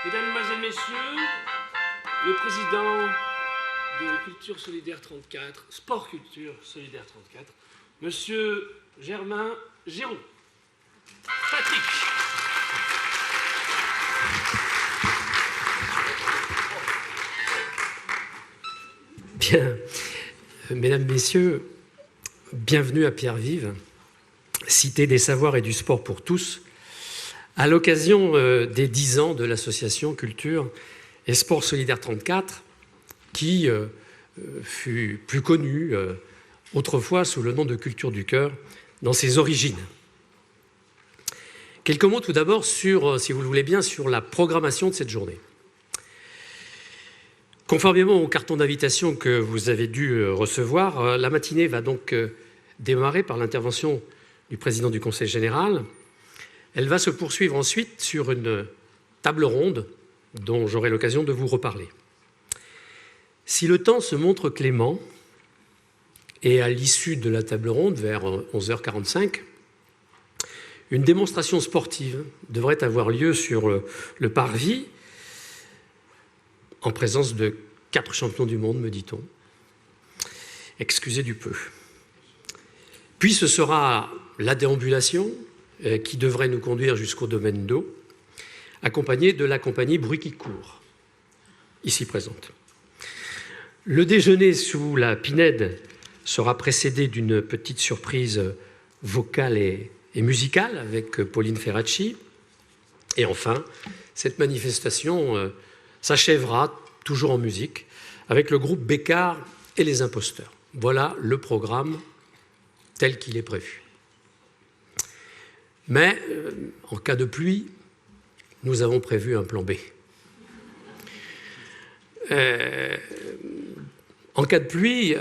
Mesdames, Mesdemoiselles, Messieurs, le président de Culture Solidaire 34, Sport Culture Solidaire 34, Monsieur Germain Géraud. Patrick. Bien, Mesdames, Messieurs, bienvenue à Pierre-Vive, cité des savoirs et du sport pour tous, à l'occasion des 10 ans de l'association Culture et Sport Solidaire 34, qui fut plus connue autrefois sous le nom de Culture du Cœur dans ses origines. Quelques mots tout d'abord sur, si vous le voulez bien, sur la programmation de cette journée. Conformément au carton d'invitation que vous avez dû recevoir, la matinée va donc démarrer par l'intervention du président du Conseil général. Elle va se poursuivre ensuite sur une table ronde dont j'aurai l'occasion de vous reparler. Si le temps se montre clément, et à l'issue de la table ronde, vers 11h45, une démonstration sportive devrait avoir lieu sur le parvis, en présence de 4 champions du monde, me dit-on. Excusez du peu. Puis ce sera la déambulation qui devrait nous conduire jusqu'au domaine d'eau, accompagnée de la compagnie Bruit qui court, ici présente. Le déjeuner sous la pinède sera précédé d'une petite surprise vocale et musicale avec Pauline Ferracci. Et enfin, cette manifestation s'achèvera, toujours en musique, avec le groupe Bécard et les Imposteurs. Voilà le programme tel qu'il est prévu. Mais, en cas de pluie, nous avons prévu un plan B. En cas de pluie,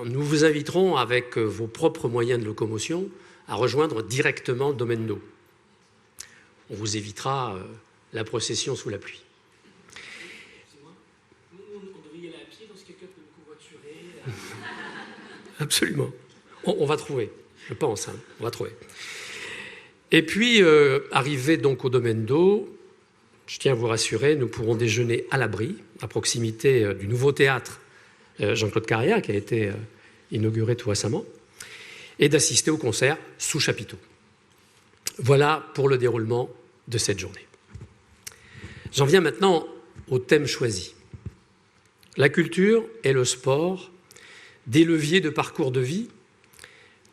nous vous inviterons, avec vos propres moyens de locomotion, à rejoindre directement le domaine d'eau. On vous évitera la procession sous la pluie. On devrait y aller à pied, dans ce quelqu'un peut nous covoiturer. Absolument. On va trouver, je pense, on va trouver. Et puis, arrivé donc au domaine d'eau, je tiens à vous rassurer, nous pourrons déjeuner à l'abri, à proximité du nouveau théâtre Jean-Claude Carrière, qui a été inauguré tout récemment, et d'assister au concert sous chapiteau. Voilà pour le déroulement de cette journée. J'en viens maintenant au thème choisi. La culture et le sport, des leviers de parcours de vie,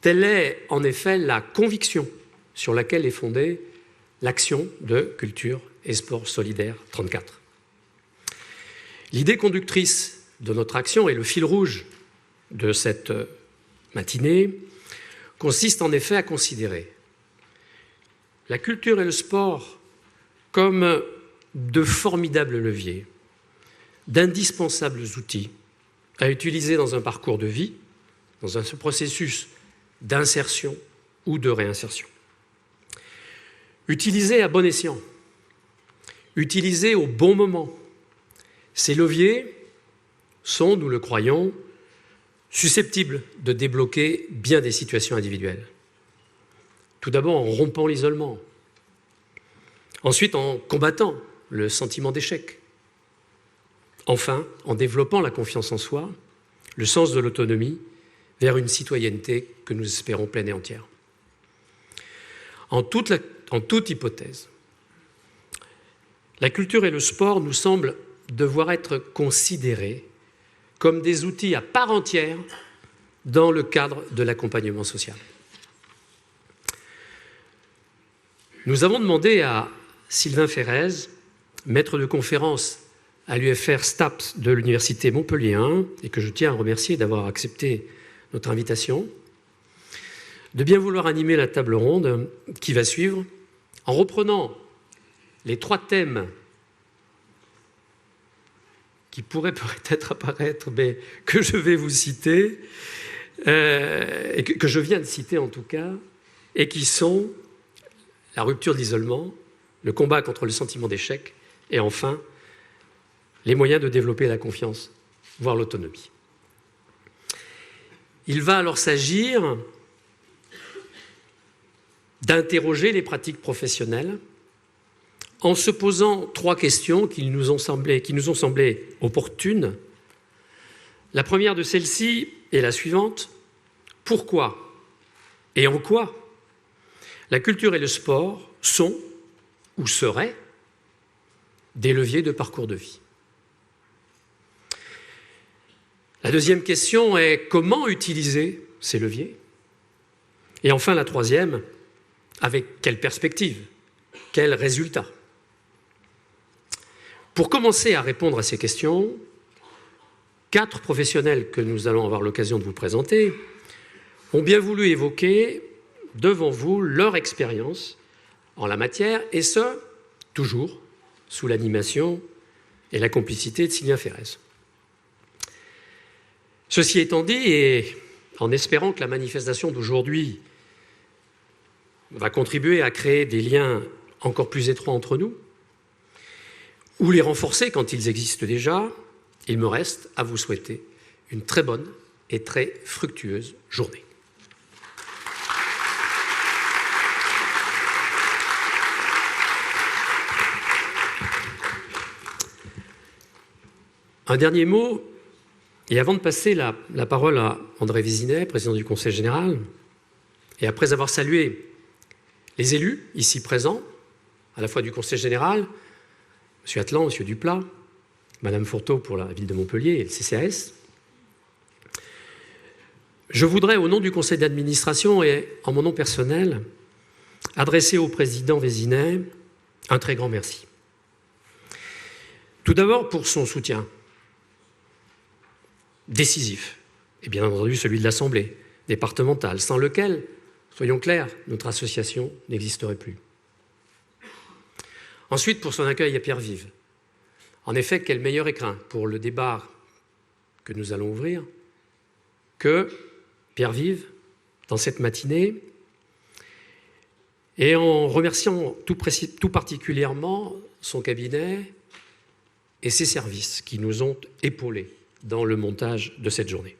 telle est en effet la conviction sur laquelle est fondée l'action de Culture et Sport Solidaire 34. L'idée conductrice de notre action et le fil rouge de cette matinée consiste en effet à considérer la culture et le sport comme de formidables leviers, d'indispensables outils à utiliser dans un parcours de vie, dans un processus d'insertion ou de réinsertion. Utilisés à bon escient, utilisés au bon moment, ces leviers sont, nous le croyons, susceptibles de débloquer bien des situations individuelles. Tout d'abord en rompant l'isolement, ensuite en combattant le sentiment d'échec, enfin en développant la confiance en soi, le sens de l'autonomie, vers une citoyenneté que nous espérons pleine et entière. En toute hypothèse, la culture et le sport nous semblent devoir être considérés comme des outils à part entière dans le cadre de l'accompagnement social. Nous avons demandé à Sylvain Ferrez, maître de conférence à l'UFR STAPS de l'Université Montpellier 1, et que je tiens à remercier d'avoir accepté notre invitation, de bien vouloir animer la table ronde qui va suivre en reprenant les 3 thèmes qui pourraient peut-être apparaître, mais que je vais vous citer, et que je viens de citer en tout cas, et qui sont la rupture de l'isolement, le combat contre le sentiment d'échec, et enfin, les moyens de développer la confiance, voire l'autonomie. Il va alors s'agir d'interroger les pratiques professionnelles en se posant 3 questions qui nous ont semblé opportunes. La première de celles-ci est la suivante. Pourquoi et en quoi la culture et le sport sont ou seraient des leviers de parcours de vie? La deuxième question est comment utiliser ces leviers? Et enfin, la troisième, avec quelle perspective? Quels résultats? Pour commencer à répondre à ces questions, 4 professionnels que nous allons avoir l'occasion de vous présenter ont bien voulu évoquer devant vous leur expérience en la matière, et ce, toujours sous l'animation et la complicité de Sylvain Ferrez. Ceci étant dit, et en espérant que la manifestation d'aujourd'hui va contribuer à créer des liens encore plus étroits entre nous, ou les renforcer quand ils existent déjà, il me reste à vous souhaiter une très bonne et très fructueuse journée. Un dernier mot, et avant de passer la parole à André Vézinet, président du Conseil général, et après avoir salué les élus ici présents, à la fois du Conseil général, M. Atlan, M. Duplat, Mme Fourteau pour la ville de Montpellier et le CCAS, je voudrais, au nom du Conseil d'administration et en mon nom personnel, adresser au président Vézinet un très grand merci. Tout d'abord pour son soutien décisif, et bien entendu celui de l'Assemblée départementale, sans lequel, soyons clairs, notre association n'existerait plus. Ensuite, pour son accueil à Pierre-Vive. En effet, quel meilleur écrin pour le débat que nous allons ouvrir que Pierre-Vive, dans cette matinée, et en remerciant tout particulièrement son cabinet et ses services qui nous ont épaulés dans le montage de cette journée.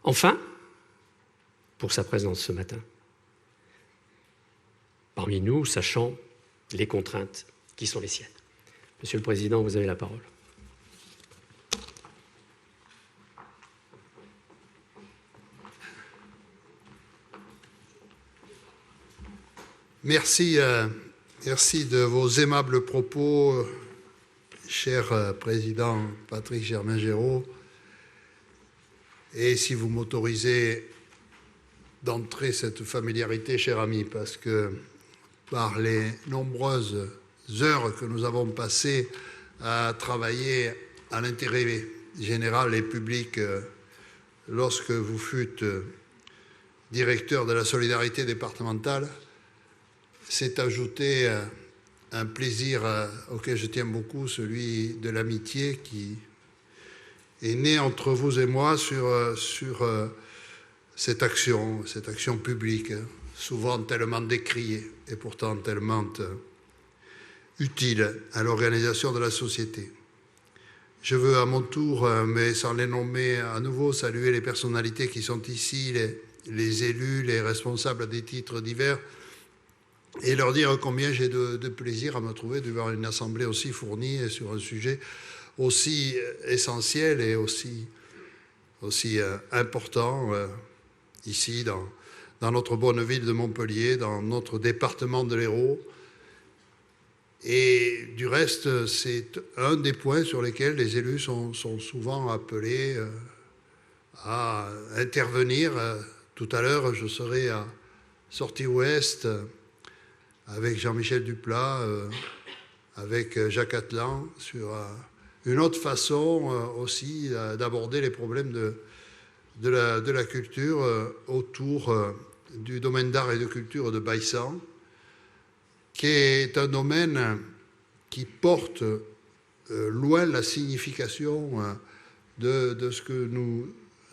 Enfin, pour sa présence ce matin, parmi nous, sachant les contraintes qui sont les siennes. Monsieur le Président, vous avez la parole. Merci, merci de vos aimables propos, cher Président Patrick Germain-Géraud. Et si vous m'autorisez d'entrer cette familiarité, cher ami, parce que par les nombreuses heures que nous avons passées à travailler à l'intérêt général et public lorsque vous fûtes directeur de la solidarité départementale, s'est ajouté un plaisir auquel je tiens beaucoup, celui de l'amitié qui est né entre vous et moi sur cette action publique, souvent tellement décriée et pourtant tellement utile à l'organisation de la société. Je veux à mon tour, mais sans les nommer à nouveau, saluer les personnalités qui sont ici, les élus, les responsables à des titres divers, et leur dire combien j'ai de plaisir à me trouver devant une assemblée aussi fournie et sur un sujet aussi essentiel et aussi important ici dans notre bonne ville de Montpellier, dans notre département de l'Hérault. Et du reste, c'est un des points sur lesquels les élus sont souvent appelés à intervenir. Tout à l'heure, je serai à Sortie Ouest avec Jean-Michel Duplat, avec Jacques Atlan, sur une autre façon aussi d'aborder les problèmes de la culture autour du domaine d'art et de culture de Baïsan, qui est un domaine qui porte loin la signification de ce que nous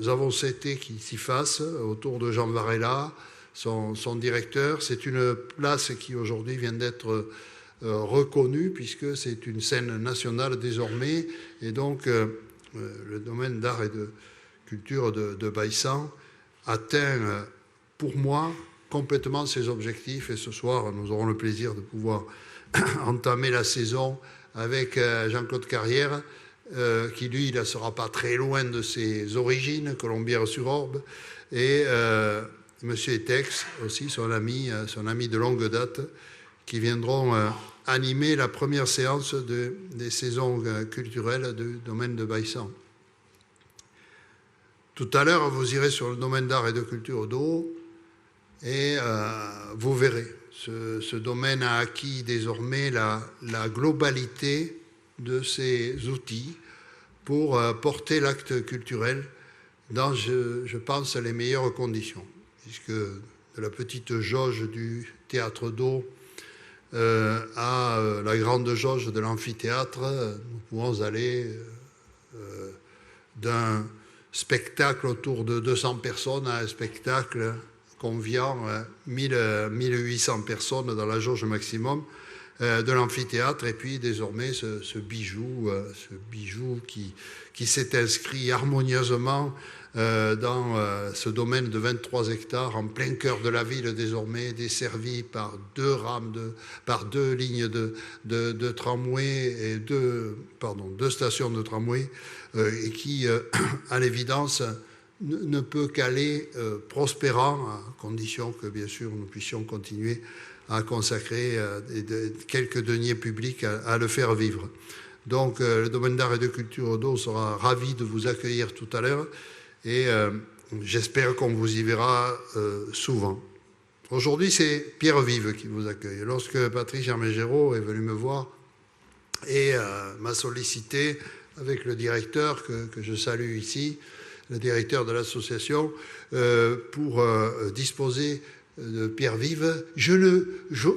avons souhaité qu'il s'y fasse autour de Jean Varela, son directeur. C'est une place qui aujourd'hui vient d'être reconnue puisque c'est une scène nationale désormais, et donc le domaine d'art et de culture de Baïsan atteint pour moi complètement ses objectifs, et ce soir nous aurons le plaisir de pouvoir entamer la saison avec Jean-Claude Carrière, qui lui ne sera pas très loin de ses origines, Colombières-sur-Orbe, et M. Etex, aussi son ami de longue date, qui viendront animer la première séance des saisons culturelles du domaine de Baïsan. Tout à l'heure, vous irez sur le domaine d'art et de culture d'eau et vous verrez. Ce domaine a acquis désormais la globalité de ses outils pour porter l'acte culturel dans, je pense, les meilleures conditions. Puisque de la petite jauge du théâtre d'eau à la grande jauge de l'amphithéâtre, nous pouvons aller d'un spectacle autour de 200 personnes à un spectacle conviant 1800 personnes dans la jauge maximum de l'amphithéâtre. Et puis désormais ce bijou qui s'est inscrit harmonieusement dans ce domaine de 23 hectares en plein cœur de la ville désormais, desservi par deux lignes de tramway et deux stations de tramway, et qui, à l'évidence, ne peut qu'aller prospérant, à condition que, bien sûr, nous puissions continuer à consacrer quelques deniers publics à le faire vivre. Donc, le domaine d'art et de culture d'eau sera ravi de vous accueillir tout à l'heure et j'espère qu'on vous y verra souvent. Aujourd'hui, c'est Pierre Vive qui vous accueille. Lorsque Patrice Germain-Géraud est venu me voir et m'a sollicité avec le directeur que je salue ici, le directeur de l'association, pour disposer de Pierre Vive,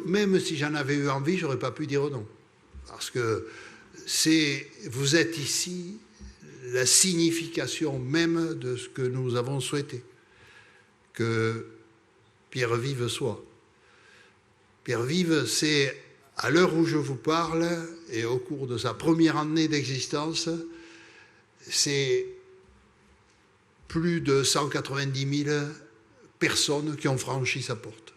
même si j'en avais eu envie, je n'aurais pas pu dire non. Parce que vous êtes ici la signification même de ce que nous avons souhaité, que Pierre Vive soit. Pierre Vive, c'est, à l'heure où je vous parle, et au cours de sa première année d'existence, c'est plus de 190 000 personnes qui ont franchi sa porte.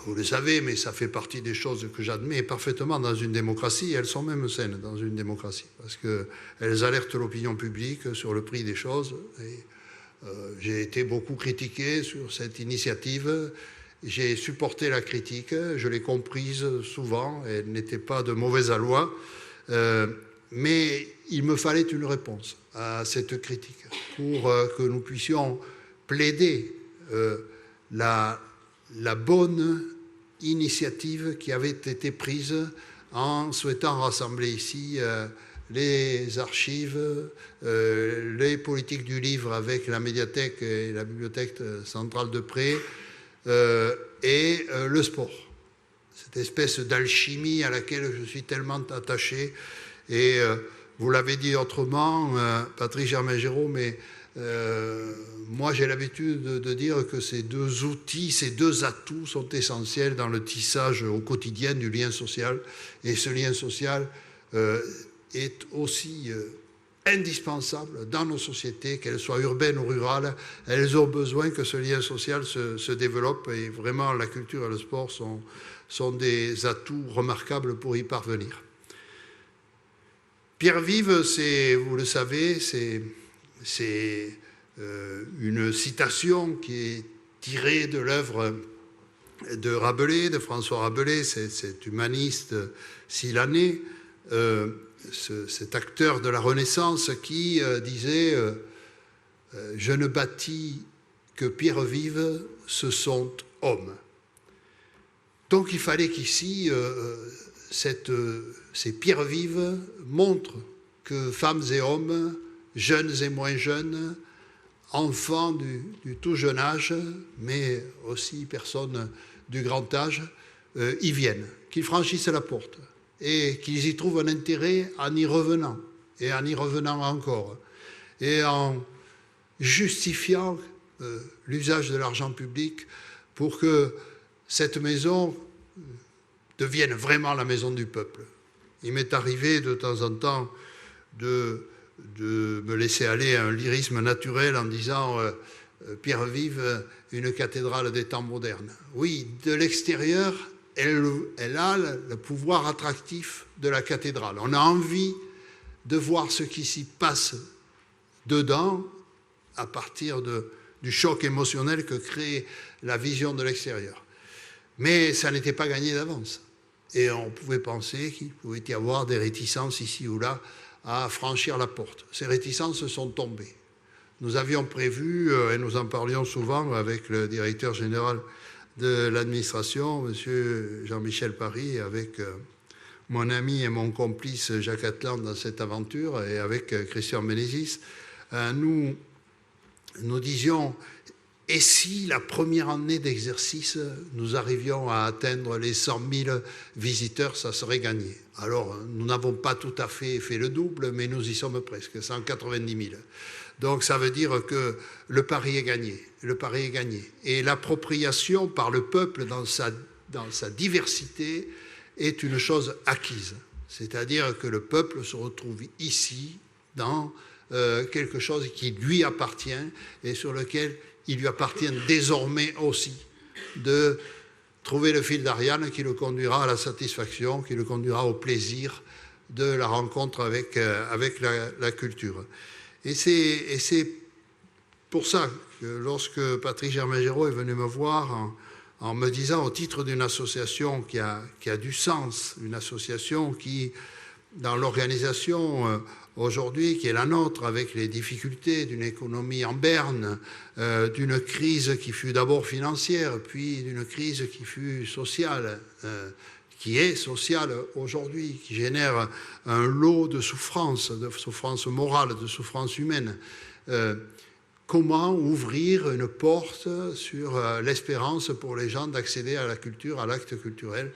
Vous le savez, mais ça fait partie des choses que j'admets parfaitement dans une démocratie. Elles sont même saines dans une démocratie, parce qu'elles alertent l'opinion publique sur le prix des choses. Et, j'ai été beaucoup critiqué sur cette initiative. J'ai supporté la critique, je l'ai comprise souvent, elle n'était pas de mauvaise aloi, mais il me fallait une réponse à cette critique pour que nous puissions plaider la bonne initiative qui avait été prise en souhaitant rassembler ici les archives, les politiques du livre avec la médiathèque et la bibliothèque centrale de Pré, et le sport. Cette espèce d'alchimie à laquelle je suis tellement attaché. Et vous l'avez dit autrement, Patrice Germain-Géraud, mais moi j'ai l'habitude de dire que ces deux outils, ces deux atouts sont essentiels dans le tissage au quotidien du lien social. Et ce lien social est aussi indispensable dans nos sociétés, qu'elles soient urbaines ou rurales. Elles ont besoin que ce lien social se développe, et vraiment la culture et le sport sont des atouts remarquables pour y parvenir. Pierre Vive, vous le savez, c'est une citation qui est tirée de l'œuvre de Rabelais, de François Rabelais, cet humaniste silanais, cet acteur de la Renaissance qui disait « Je ne bâtis que pierres vives, ce sont hommes ». Donc il fallait qu'ici, ces pierres vives montrent que femmes et hommes, jeunes et moins jeunes, enfants du tout jeune âge, mais aussi personnes du grand âge, y viennent, qu'ils franchissent la porte et qu'ils y trouvent un intérêt en y revenant, et en y revenant encore, et en justifiant l'usage de l'argent public pour que cette maison devienne vraiment la maison du peuple. Il m'est arrivé de temps en temps de me laisser aller à un lyrisme naturel en disant Pierre Vive, une cathédrale des temps modernes. Oui, de l'extérieur, elle a le pouvoir attractif de la cathédrale. On a envie de voir ce qui s'y passe dedans à partir du choc émotionnel que crée la vision de l'extérieur. Mais ça n'était pas gagné d'avance. Et on pouvait penser qu'il pouvait y avoir des réticences ici ou là à franchir la porte. Ces réticences sont tombées. Nous avions prévu, et nous en parlions souvent avec le directeur général de l'administration, M. Jean-Michel Paris, avec mon ami et mon complice Jacques Atlan dans cette aventure, et avec Christian Ménézis, nous disions, et si la première année d'exercice, nous arrivions à atteindre les 100 000 visiteurs, ça serait gagné. Alors, nous n'avons pas tout à fait le double, mais nous y sommes presque, 190 000. Donc, ça veut dire que le pari est gagné. Le pari est gagné. Et l'appropriation par le peuple dans sa diversité est une chose acquise. C'est-à-dire que le peuple se retrouve ici dans quelque chose qui lui appartient et sur lequel il lui appartient désormais aussi de trouver le fil d'Ariane qui le conduira à la satisfaction, qui le conduira au plaisir de la rencontre avec la culture. Et c'est pour ça que lorsque Patrice Germain-Géraud est venu me voir en me disant au titre d'une association qui a du sens, une association qui, dans l'organisation aujourd'hui qui est la nôtre, avec les difficultés d'une économie en berne, d'une crise qui fut d'abord financière, puis d'une crise qui fut sociale, qui est sociale aujourd'hui, qui génère un lot de souffrances morales, de souffrances humaines. Comment ouvrir une porte sur l'espérance pour les gens d'accéder à la culture, à l'acte culturel,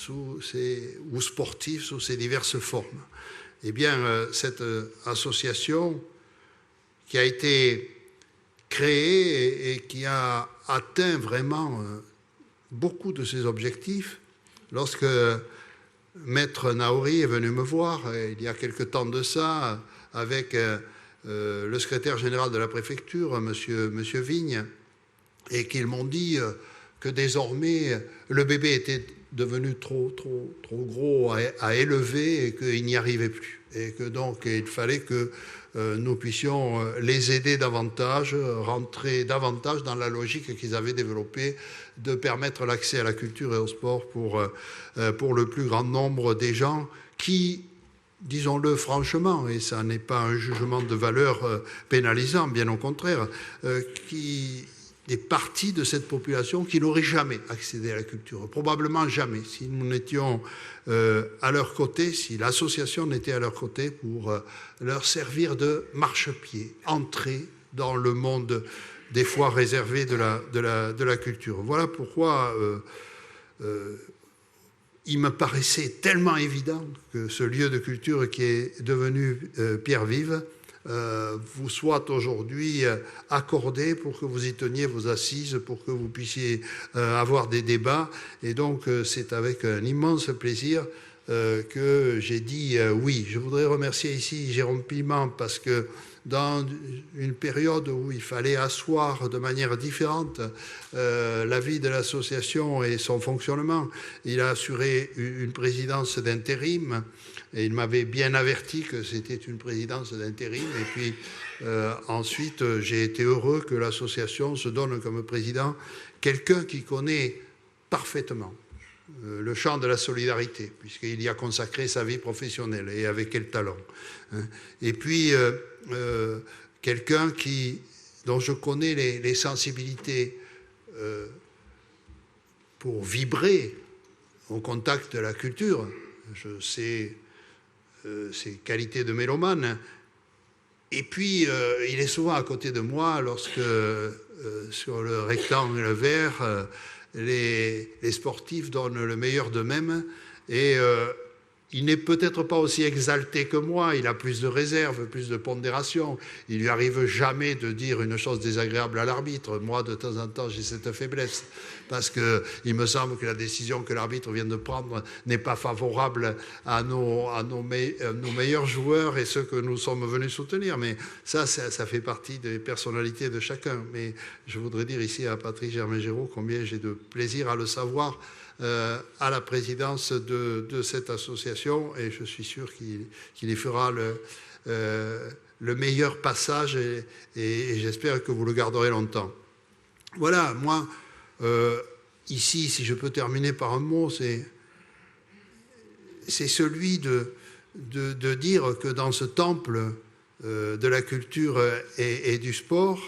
ou sportif, sous ses diverses formes. Eh bien, cette association qui a été créée et qui a atteint vraiment beaucoup de ses objectifs, lorsque Maître Naouri est venu me voir, il y a quelque temps de ça, avec le secrétaire général de la préfecture, monsieur Vigne, et qu'ils m'ont dit que désormais le bébé était devenu trop gros à élever et qu'il n'y arrivait plus. Et que donc il fallait que nous puissions les aider davantage, rentrer davantage dans la logique qu'ils avaient développée de permettre l'accès à la culture et au sport pour le plus grand nombre des gens qui, disons-le franchement, et ça n'est pas un jugement de valeur pénalisant, bien au contraire, qui des parties de cette population qui n'auraient jamais accédé à la culture, probablement jamais, si nous n'étions à leur côté, si l'association n'était à leur côté pour leur servir de marchepied, entrer dans le monde des fois réservé de la culture. Voilà pourquoi il me paraissait tellement évident que ce lieu de culture qui est devenu pierre vive vous soit aujourd'hui accordé pour que vous y teniez vos assises, pour que vous puissiez avoir des débats. Et donc, c'est avec un immense plaisir que j'ai dit oui. Je voudrais remercier ici Jérôme Piment parce que dans une période où il fallait asseoir de manière différente la vie de l'association et son fonctionnement, il a assuré une présidence d'intérim. Et il m'avait bien averti que c'était une présidence d'intérim. Et puis ensuite, j'ai été heureux que l'association se donne comme président quelqu'un qui connaît parfaitement le champ de la solidarité, puisqu'il y a consacré sa vie professionnelle, et avec quel talent. Et puis, quelqu'un dont je connais les sensibilités pour vibrer au contact de la culture. Je sais ses qualités de mélomane. Et puis, il est souvent à côté de moi lorsque, sur le rectangle vert, les sportifs donnent le meilleur d'eux-mêmes. Et il n'est peut-être pas aussi exalté que moi, il a plus de réserve, plus de pondération. Il lui arrive jamais de dire une chose désagréable à l'arbitre. Moi, de temps en temps, j'ai cette faiblesse, parce qu'il me semble que la décision que l'arbitre vient de prendre n'est pas favorable à nos meilleurs joueurs et ceux que nous sommes venus soutenir. Mais ça fait partie des personnalités de chacun. Mais je voudrais dire ici à Patrice Germain-Géraud combien j'ai de plaisir à le savoir à la présidence de cette association et je suis sûr qu'il y fera le meilleur passage et j'espère que vous le garderez longtemps. Voilà, moi, ici, si je peux terminer par un mot, c'est celui de dire que dans ce temple de la culture et du sport,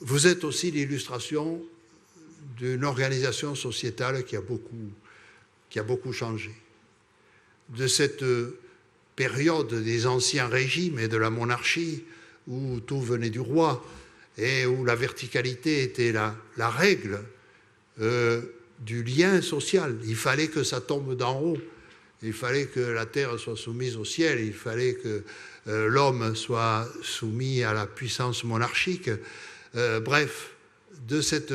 vous êtes aussi l'illustration d'une organisation sociétale qui a beaucoup changé. De cette période des anciens régimes et de la monarchie, où tout venait du roi et où la verticalité était la règle du lien social. Il fallait que ça tombe d'en haut. Il fallait que la terre soit soumise au ciel. Il fallait que l'homme soit soumis à la puissance monarchique. Bref, de cette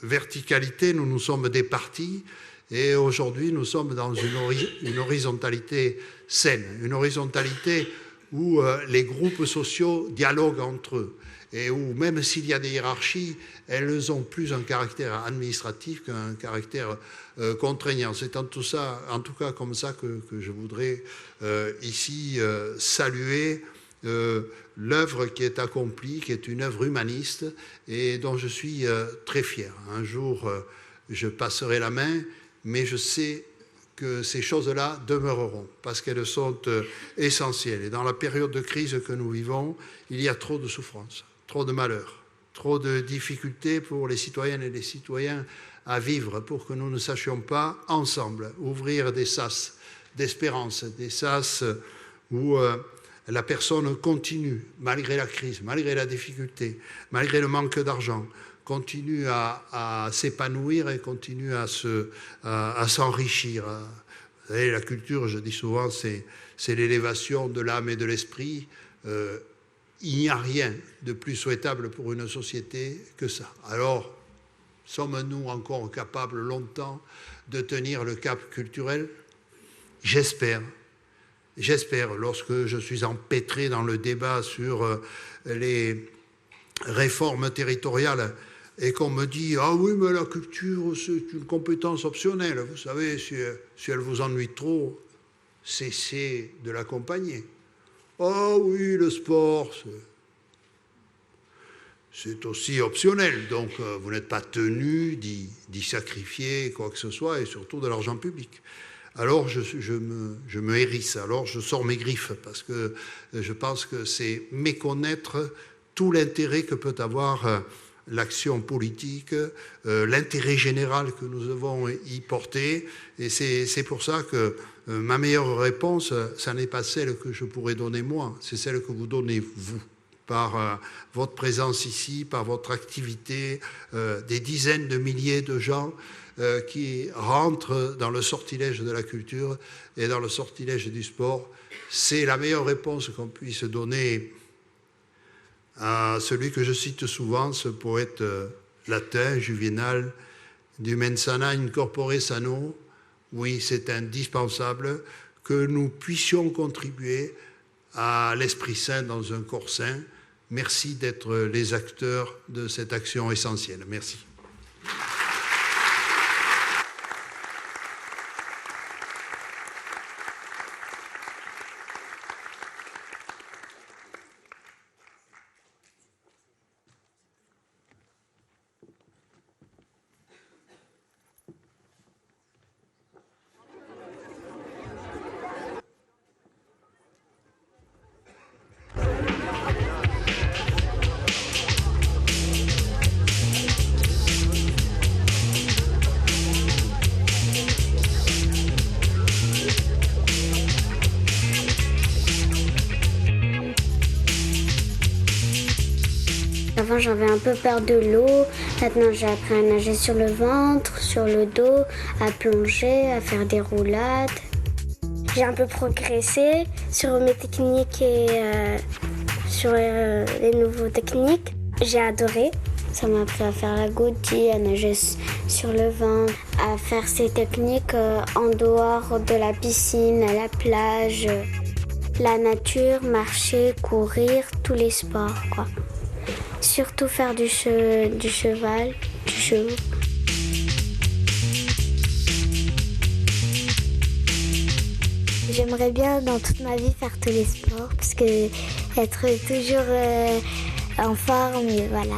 verticalité, nous nous sommes départis et aujourd'hui, nous sommes dans une horizontalité saine, une horizontalité où les groupes sociaux dialoguent entre eux et où, même s'il y a des hiérarchies, elles ont plus un caractère administratif qu'un caractère contraignant. C'est en tout cas comme ça que je voudrais ici saluer l'œuvre qui est accomplie, qui est une œuvre humaniste et dont je suis très fier. Un jour, je passerai la main, mais je sais que ces choses-là demeureront parce qu'elles sont essentielles. Et dans la période de crise que nous vivons, il y a trop de souffrance, trop de malheur, trop de difficultés pour les citoyennes et les citoyens à vivre pour que nous ne sachions pas, ensemble, ouvrir des sas d'espérance, des sas où la personne continue, malgré la crise, malgré la difficulté, malgré le manque d'argent, continue à s'épanouir et continue à s'enrichir. Vous savez, la culture, je dis souvent, c'est l'élévation de l'âme et de l'esprit. Il n'y a rien de plus souhaitable pour une société que ça. Alors, sommes-nous encore capables longtemps de tenir le cap culturel? J'espère. J'espère, lorsque je suis empêtré dans le débat sur les réformes territoriales et qu'on me dit « Ah oui, mais la culture, c'est une compétence optionnelle. Vous savez, si elle vous ennuie trop, cessez de l'accompagner. » Ah oui, le sport, c'est aussi optionnel. Donc, vous n'êtes pas tenu d'y sacrifier quoi que ce soit et surtout de l'argent public. Alors je me hérisse, alors je sors mes griffes parce que je pense que c'est méconnaître tout l'intérêt que peut avoir l'action politique, l'intérêt général que nous devons y porter. Et c'est pour ça que ma meilleure réponse, ça n'est pas celle que je pourrais donner moi, c'est celle que vous donnez vous, par votre présence ici, par votre activité, des dizaines de milliers de gens qui rentrent dans le sortilège de la culture et dans le sortilège du sport. C'est la meilleure réponse qu'on puisse donner à celui que je cite souvent, ce poète latin, Juvénal, du mensana in corpore sano. Oui, c'est indispensable que nous puissions contribuer à l'Esprit Saint dans un corps sain. Merci d'être les acteurs de cette action essentielle. Merci. Avant, j'avais un peu peur de l'eau. Maintenant, j'ai appris à nager sur le ventre, sur le dos, à plonger, à faire des roulades. J'ai un peu progressé sur mes techniques et sur les nouveaux techniques. J'ai adoré. Ça m'a appris à faire la godille, à nager sur le ventre, à faire ces techniques en dehors de la piscine, à la plage, la nature, marcher, courir, tous les sports, quoi. Surtout faire du cheval, du cheval. j'aimerais bien dans toute ma vie faire tous les sports parce que être toujours en forme et voilà.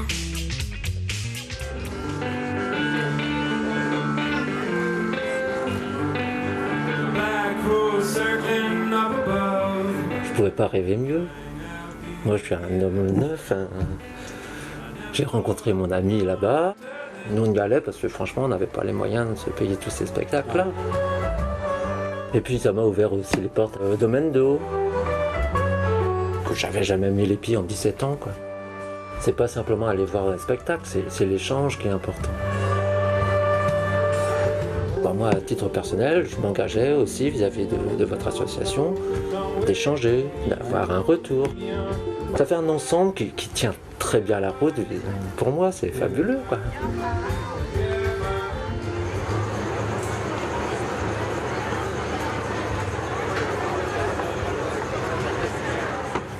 Je pouvais pas rêver mieux. Moi, je suis un homme neuf. J'ai rencontré mon ami là-bas. Nous, on y allait parce que franchement, on n'avait pas les moyens de se payer tous ces spectacles-là. Et puis, ça m'a ouvert aussi les portes au domaine d'eau, que j'avais jamais mis les pieds en 17 ans, quoi. C'est pas simplement aller voir un spectacle, c'est l'échange qui est important. Bon, moi, à titre personnel, je m'engageais aussi vis-à-vis de votre association, d'échanger, d'avoir un retour. Ça fait un ensemble qui tient très bien la route. Pour moi, c'est fabuleux, quoi.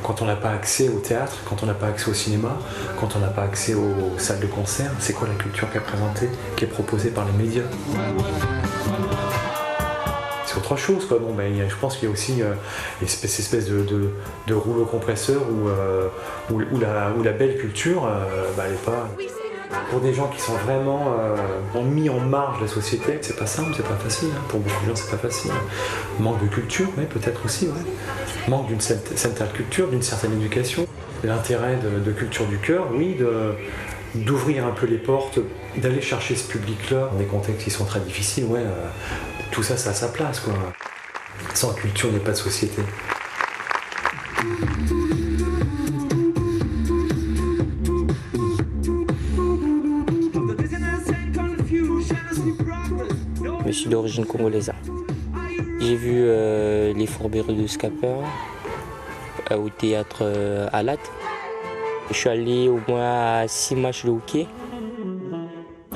Quand on n'a pas accès au théâtre, quand on n'a pas accès au cinéma, quand on n'a pas accès aux salles de concert, c'est quoi la culture qui est présentée, qui est proposée par les médias? C'est autre chose, quoi. Bon, je pense qu'il y a aussi cette espèce de rouleau compresseur où la belle culture, elle n'est pas... Pour des gens qui sont vraiment mis en marge de la société, c'est pas simple, c'est pas facile. Hein. Pour beaucoup de gens, c'est pas facile. Manque de culture, mais peut-être aussi, ouais. Manque d'une certaine culture, d'une certaine éducation. L'intérêt de culture du cœur, oui, d'ouvrir un peu les portes, d'aller chercher ce public-là dans des contextes qui sont très difficiles, ouais. Tout ça, ça a sa place, quoi. Sans culture, il n'y a pas de société. Je suis d'origine congolaise. J'ai vu les Fourberies de Scapper au théâtre à Latte. Je suis allé au moins à 6 matchs de hockey.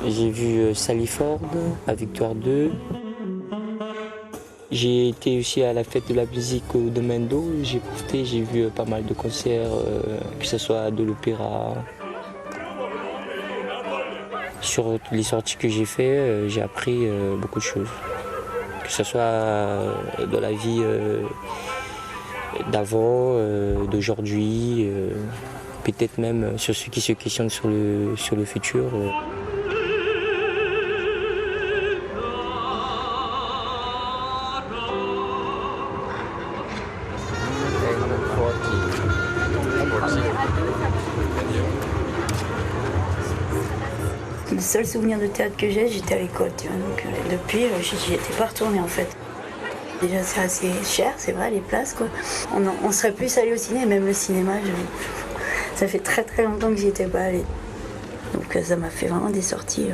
J'ai vu Saliford à Victoire 2. J'ai été aussi à la fête de la musique au domaine d'eau. J'ai profité, j'ai vu pas mal de concerts, que ce soit de l'opéra. Sur les sorties que j'ai faites, j'ai appris beaucoup de choses. Que ce soit dans la vie d'avant, d'aujourd'hui, peut-être même sur ceux qui se questionnent sur le futur. Le seul souvenir de théâtre que j'étais à l'école, tu vois. Donc depuis, j'y étais pas retournée en fait. Déjà c'est assez cher, c'est vrai, les places quoi. On serait plus allé au ciné, même le cinéma, ça fait très très longtemps que j'y étais pas allée. Donc ça m'a fait vraiment des sorties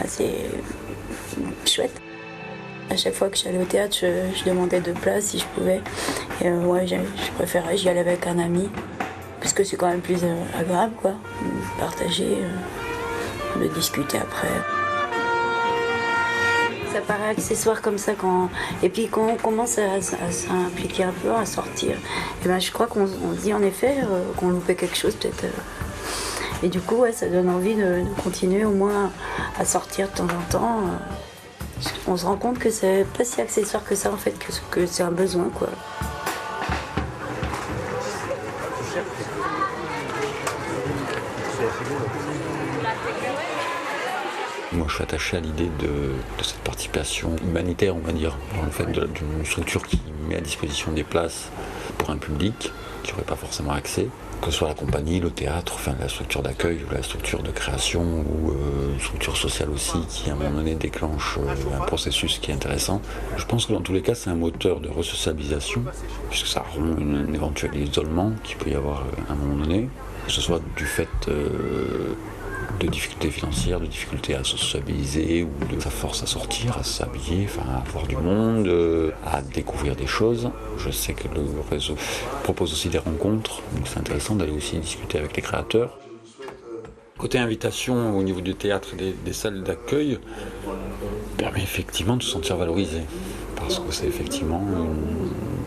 assez chouettes. À chaque fois que j'allais au théâtre, je demandais 2 places si je pouvais. Et je préférais, j'y allais avec un ami. Parce que c'est quand même plus agréable, quoi, de partager, de discuter après. Ça paraît accessoire comme ça, et puis quand on commence à s'impliquer un peu, à sortir, et je crois qu'on se dit en effet qu'on loupait quelque chose peut-être. Et du coup, ça donne envie de continuer au moins à sortir de temps en temps. On se rend compte que c'est pas si accessoire que ça en fait, que c'est un besoin, quoi. Moi, je suis attaché à l'idée de cette participation humanitaire, on va dire, dans le fait d'une structure qui met à disposition des places pour un public qui n'aurait pas forcément accès, que ce soit la compagnie, le théâtre, enfin la structure d'accueil ou la structure de création ou une structure sociale aussi qui, à un moment donné, déclenche un processus qui est intéressant. Je pense que dans tous les cas, c'est un moteur de resocialisation, puisque ça rompt un éventuel isolement qu'il peut y avoir à un moment donné, que ce soit du fait de difficultés financières, de difficultés à se sociabiliser ou de sa force à sortir, à s'habiller, à voir du monde, à découvrir des choses. Je sais que le réseau propose aussi des rencontres, donc c'est intéressant d'aller aussi discuter avec les créateurs. Côté invitation au niveau du théâtre et des salles d'accueil, permet effectivement de se sentir valorisé. Parce que c'est effectivement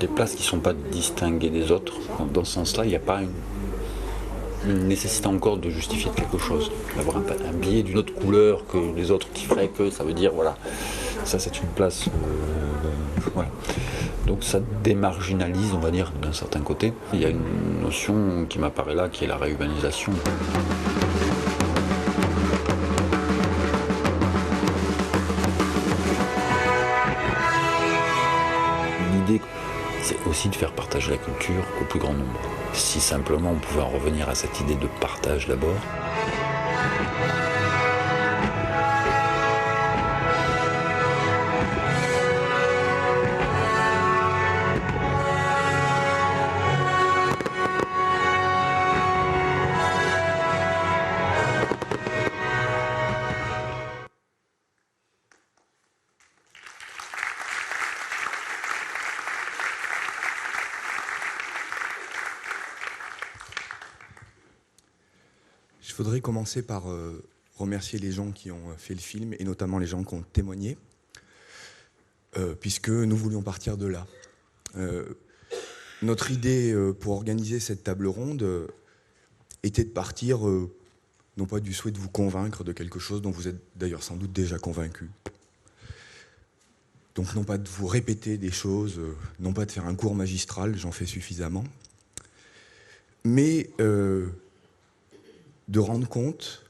des places qui ne sont pas distinguées des autres. Dans ce sens-là, il n'y a pas une nécessité encore de justifier quelque chose, d'avoir un billet d'une autre couleur que les autres qui ferait que ça veut dire voilà, Ça, c'est une place. Voilà. Donc ça démarginalise, on va dire, d'un certain côté. Il y a une notion qui m'apparaît là, qui est la réurbanisation. L'idée, c'est aussi de faire partager la culture au plus grand nombre. Si simplement on pouvait en revenir à cette idée de partage d'abord. Je voudrais commencer par remercier les gens qui ont fait le film et notamment les gens qui ont témoigné, puisque nous voulions partir de là. Notre idée pour organiser cette table ronde était de partir, non pas du souhait de vous convaincre de quelque chose dont vous êtes d'ailleurs sans doute déjà convaincu. Donc non pas de vous répéter des choses, non pas de faire un cours magistral, j'en fais suffisamment, mais de rendre compte,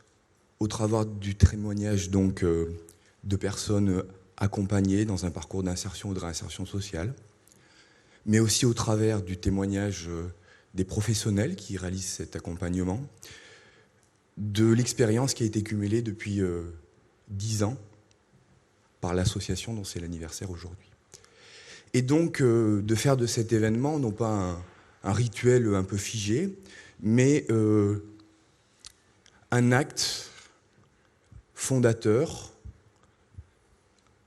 au travers du témoignage donc, de personnes accompagnées dans un parcours d'insertion ou de réinsertion sociale, mais aussi au travers du témoignage des professionnels qui réalisent cet accompagnement, de l'expérience qui a été cumulée depuis 10 ans par l'association dont c'est l'anniversaire aujourd'hui. Et donc de faire de cet événement non pas un rituel un peu figé, mais un acte fondateur,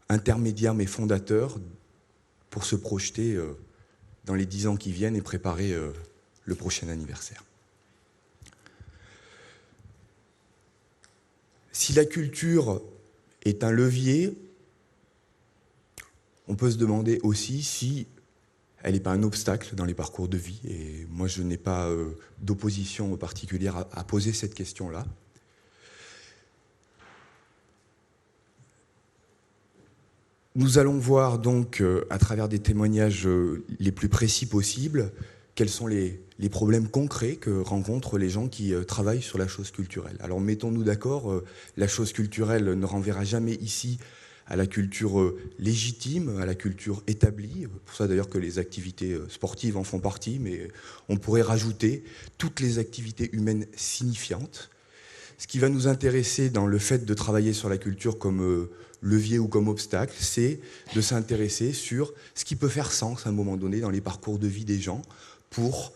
intermédiaire mais fondateur, pour se projeter dans les 10 ans qui viennent et préparer le prochain anniversaire. Si la culture est un levier, on peut se demander aussi si elle n'est pas un obstacle dans les parcours de vie. Et moi, je n'ai pas d'opposition particulière à poser cette question-là. Nous allons voir donc, à travers des témoignages les plus précis possibles, quels sont les problèmes concrets que rencontrent les gens qui travaillent sur la chose culturelle. Alors mettons-nous d'accord, la chose culturelle ne renverra jamais ici à la culture légitime, à la culture établie. Pour ça d'ailleurs que les activités sportives en font partie, mais on pourrait rajouter toutes les activités humaines signifiantes. Ce qui va nous intéresser dans le fait de travailler sur la culture comme levier ou comme obstacle, c'est de s'intéresser sur ce qui peut faire sens à un moment donné dans les parcours de vie des gens pour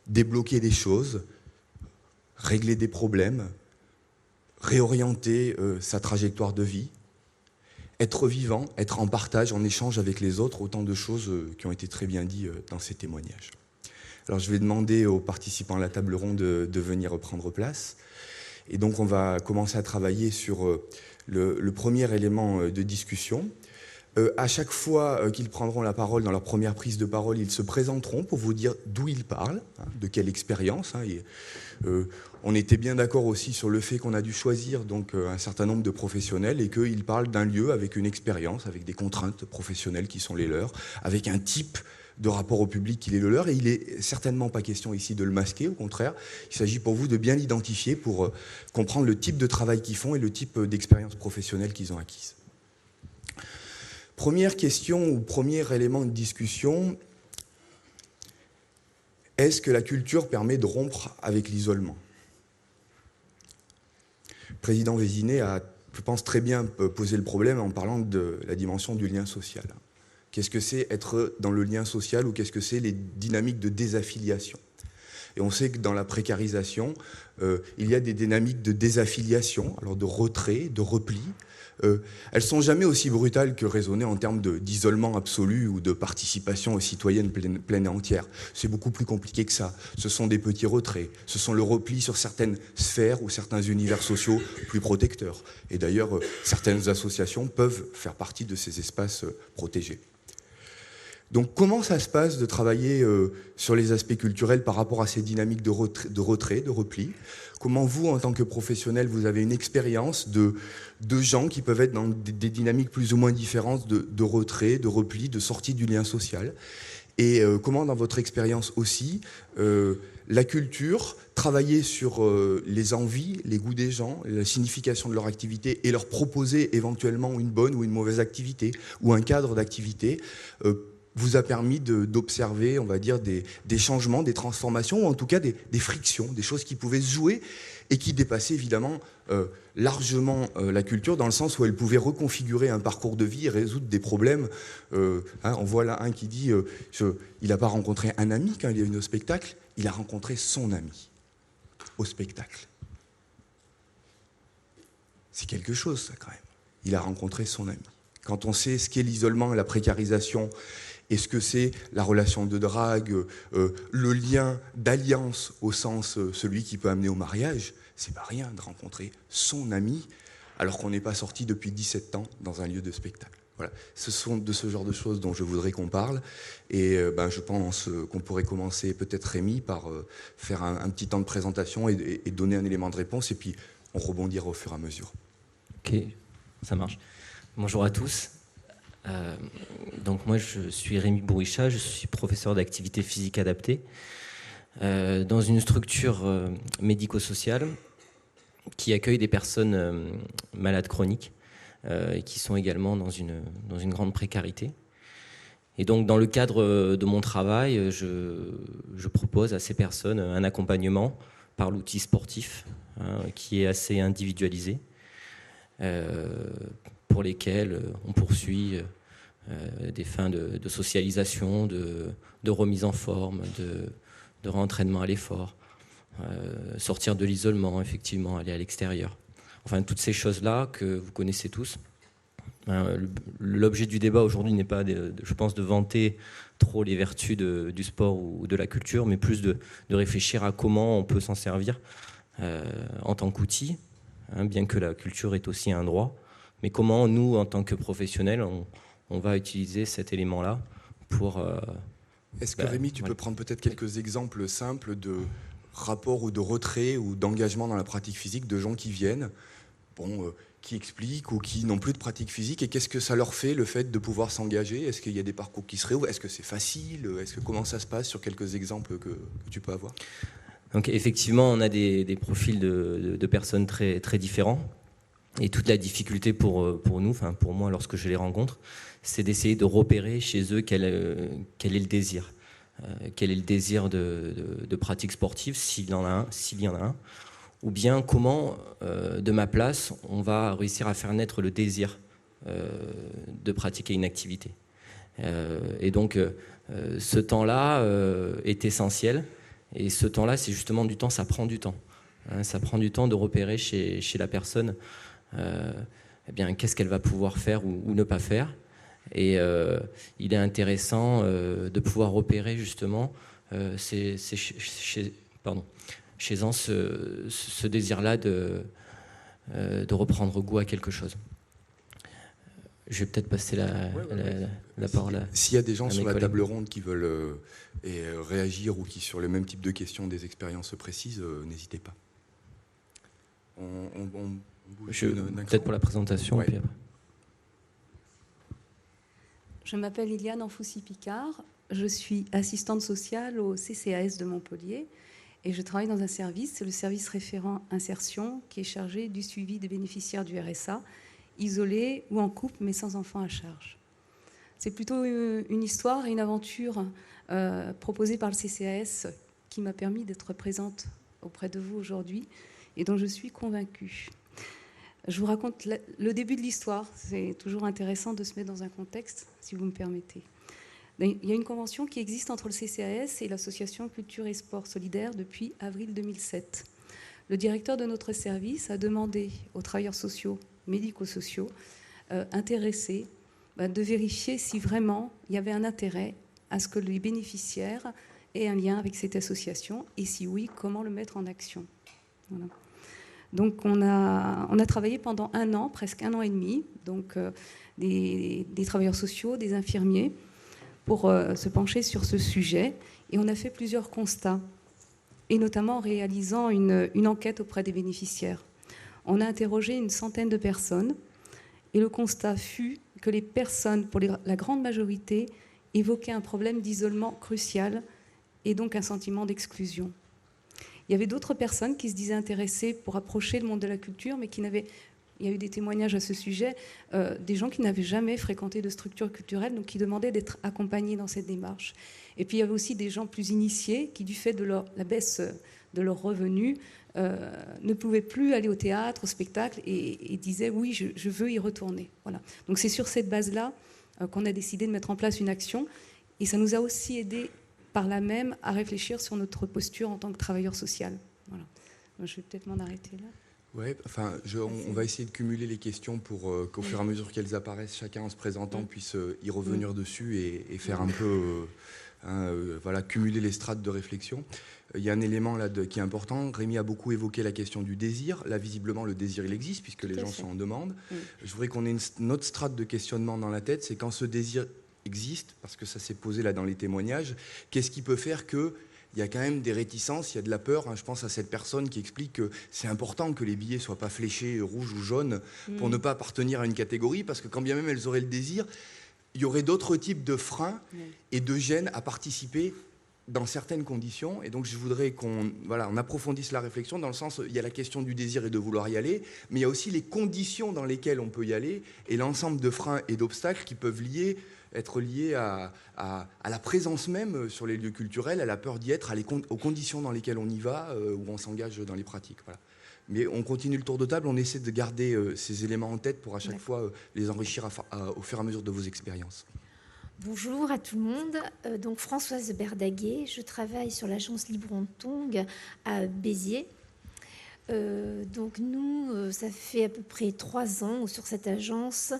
débloquer des choses, régler des problèmes, réorienter sa trajectoire de vie, être vivant, être en partage, en échange avec les autres, autant de choses qui ont été très bien dites dans ces témoignages. Alors je vais demander aux participants à la table ronde de venir prendre place. Et donc on va commencer à travailler sur le premier élément de discussion. À chaque fois qu'ils prendront la parole dans leur première prise de parole, ils se présenteront pour vous dire d'où ils parlent, de quelle expérience. On était bien d'accord aussi sur le fait qu'on a dû choisir donc, un certain nombre de professionnels et qu'ils parlent d'un lieu avec une expérience, avec des contraintes professionnelles qui sont les leurs, avec un type de rapport au public qui est le leur. Et il n'est certainement pas question ici de le masquer, au contraire. Il s'agit pour vous de bien l'identifier pour comprendre le type de travail qu'ils font et le type d'expérience professionnelle qu'ils ont acquise. Première question ou premier élément de discussion, est-ce que la culture permet de rompre avec l'isolement ? Le président Vézinet a, je pense, très bien posé le problème en parlant de la dimension du lien social. Qu'est-ce que c'est être dans le lien social ou qu'est-ce que c'est les dynamiques de désaffiliation ? Et on sait que dans la précarisation, il y a des dynamiques de désaffiliation, alors de retrait, de repli. Elles ne sont jamais aussi brutales que raisonnées en termes d'isolement absolu ou de participation citoyenne pleine et entière. C'est beaucoup plus compliqué que ça. Ce sont des petits retraits, ce sont le repli sur certaines sphères ou certains univers sociaux plus protecteurs. Et d'ailleurs, certaines associations peuvent faire partie de ces espaces protégés. Donc comment ça se passe de travailler sur les aspects culturels par rapport à ces dynamiques de retrait, de repli? Comment vous, en tant que professionnel, vous avez une expérience de gens qui peuvent être dans des dynamiques plus ou moins différentes de retrait, de repli, de sortie du lien social? Et comment, dans votre expérience aussi, la culture, travailler sur les envies, les goûts des gens, la signification de leur activité et leur proposer éventuellement une bonne ou une mauvaise activité ou un cadre d'activité vous a permis d'observer, on va dire, des changements, des transformations, ou en tout cas des frictions, des choses qui pouvaient se jouer et qui dépassaient évidemment largement la culture, dans le sens où elle pouvait reconfigurer un parcours de vie et résoudre des problèmes. On voit là un qui dit il n'a pas rencontré un ami quand il est venu au spectacle, il a rencontré son ami au spectacle. C'est quelque chose, ça, quand même. Il a rencontré son ami. Quand on sait ce qu'est l'isolement et la précarisation, et ce que c'est la relation de drague, le lien d'alliance au sens celui qui peut amener au mariage, c'est pas rien de rencontrer son ami alors qu'on n'est pas sorti depuis 17 ans dans un lieu de spectacle. Voilà. Ce sont de ce genre de choses dont je voudrais qu'on parle. Et je pense qu'on pourrait commencer, peut-être Rémi, par faire un petit temps de présentation et donner un élément de réponse, et puis on rebondira au fur et à mesure. Ok, ça marche. Bonjour à tous. Donc moi je suis Rémi Bourricha, je suis professeur d'activité physique adaptée dans une structure médico-sociale qui accueille des personnes malades chroniques et qui sont également dans une grande précarité. Et donc dans le cadre de mon travail, je propose à ces personnes un accompagnement par l'outil sportif qui est assez individualisé, pour lesquels on poursuit des fins de socialisation, de remise en forme, de rentraînement à l'effort, sortir de l'isolement, effectivement, aller à l'extérieur. Enfin, toutes ces choses-là que vous connaissez tous. L'objet du débat aujourd'hui n'est pas, je pense, de vanter trop les vertus du sport ou de la culture, mais plus de réfléchir à comment on peut s'en servir en tant qu'outil, bien que la culture est aussi un droit. Mais comment nous, en tant que professionnels, on va utiliser cet élément-là pour... Est-ce que Rémi, tu peux prendre peut-être quelques exemples simples de rapport ou de retrait ou d'engagement dans la pratique physique de gens qui viennent, qui expliquent ou qui n'ont plus de pratique physique, et qu'est-ce que ça leur fait, le fait de pouvoir s'engager? Est-ce qu'il y a des parcours qui se réouvrent? Est-ce que c'est facile? Comment ça se passe sur quelques exemples que tu peux avoir? Donc effectivement, on a des profils de personnes très, très différents. Et toute la difficulté pour nous, enfin pour moi lorsque je les rencontre, c'est d'essayer de repérer chez eux quel est le désir. Quel est le désir de pratique sportive, s'il y en a un, ou bien comment, de ma place, on va réussir à faire naître le désir de pratiquer une activité. Et donc, ce temps-là est essentiel, et ce temps-là, c'est justement du temps, ça prend du temps. Ça prend du temps de repérer chez la personne qu'est-ce qu'elle va pouvoir faire ou ne pas faire. Et il est intéressant de pouvoir repérer justement chez eux ce désir-là de reprendre goût à quelque chose. Je vais peut-être passer la parole à... S'il y a des gens sur la table ronde qui veulent réagir ou qui, sur le même type de questions, des expériences précises, n'hésitez pas. Peut-être pour la présentation. Ouais. Puis après. Je m'appelle Iliane Anfoussi-Picard, je suis assistante sociale au CCAS de Montpellier et je travaille dans un service, c'est le service référent insertion, qui est chargé du suivi des bénéficiaires du RSA, isolés ou en couple mais sans enfants à charge. C'est plutôt une histoire et une aventure proposée par le CCAS qui m'a permis d'être présente auprès de vous aujourd'hui et dont je suis convaincue. Je vous raconte le début de l'histoire. C'est toujours intéressant de se mettre dans un contexte, si vous me permettez. Il y a une convention qui existe entre le CCAS et l'association Culture et Sport Solidaire depuis avril 2007. Le directeur de notre service a demandé aux travailleurs sociaux, médico-sociaux, intéressés, de vérifier si vraiment il y avait un intérêt à ce que les bénéficiaires aient un lien avec cette association, et si oui, comment le mettre en action. Voilà. Donc on a travaillé pendant 1 an, presque 1 an et demi, donc des travailleurs sociaux, des infirmiers, pour se pencher sur ce sujet. Et on a fait plusieurs constats, et notamment en réalisant une enquête auprès des bénéficiaires. On a interrogé une centaine de personnes, et le constat fut que les personnes, pour la grande majorité, évoquaient un problème d'isolement crucial et donc un sentiment d'exclusion. Il y avait d'autres personnes qui se disaient intéressées pour approcher le monde de la culture, mais qui n'avaient... Il y a eu des témoignages à ce sujet, des gens qui n'avaient jamais fréquenté de structure culturelle, donc qui demandaient d'être accompagnés dans cette démarche. Et puis il y avait aussi des gens plus initiés qui, du fait de la baisse de leurs revenus, ne pouvaient plus aller au théâtre, au spectacle, et disaient oui, je veux y retourner. Voilà. Donc c'est sur cette base-là qu'on a décidé de mettre en place une action, et ça nous a aussi aidé par là même à réfléchir sur notre posture en tant que travailleur social. Voilà. Je vais peut-être m'en arrêter là. Ouais, enfin, on va essayer de cumuler les questions pour qu'au fur et à mesure qu'elles apparaissent, chacun en se présentant puisse y revenir dessus et faire un peu, voilà, cumuler les strates de réflexion. Il y a un élément là qui est important. Rémi a beaucoup évoqué la question du désir. Là, visiblement, le désir, il existe puisque les gens sont en demande. Je voudrais qu'on ait une autre strate de questionnement dans la tête, c'est quand ce désir existe, parce que ça s'est posé là dans les témoignages, qu'est-ce qui peut faire que il y a quand même des réticences, il y a de la peur. Je pense à cette personne qui explique que c'est important que les billets ne soient pas fléchés rouge ou jaune pour ne pas appartenir à une catégorie, parce que quand bien même elles auraient le désir, il y aurait d'autres types de freins et de gênes à participer dans certaines conditions. Et donc je voudrais qu'on approfondisse la réflexion dans le sens, il y a la question du désir et de vouloir y aller, mais il y a aussi les conditions dans lesquelles on peut y aller et l'ensemble de freins et d'obstacles qui peuvent être liés à la présence même sur les lieux culturels, à la peur d'y être, aux conditions dans lesquelles on y va, où on s'engage dans les pratiques. Voilà. Mais on continue le tour de table, on essaie de garder ces éléments en tête pour à chaque fois les enrichir au fur et à mesure de vos expériences. Bonjour à tout le monde, donc Françoise Berdaguet, je travaille sur l'agence Libron-Tong à Béziers. Donc nous, ça fait à peu près 3 ans sur cette agence,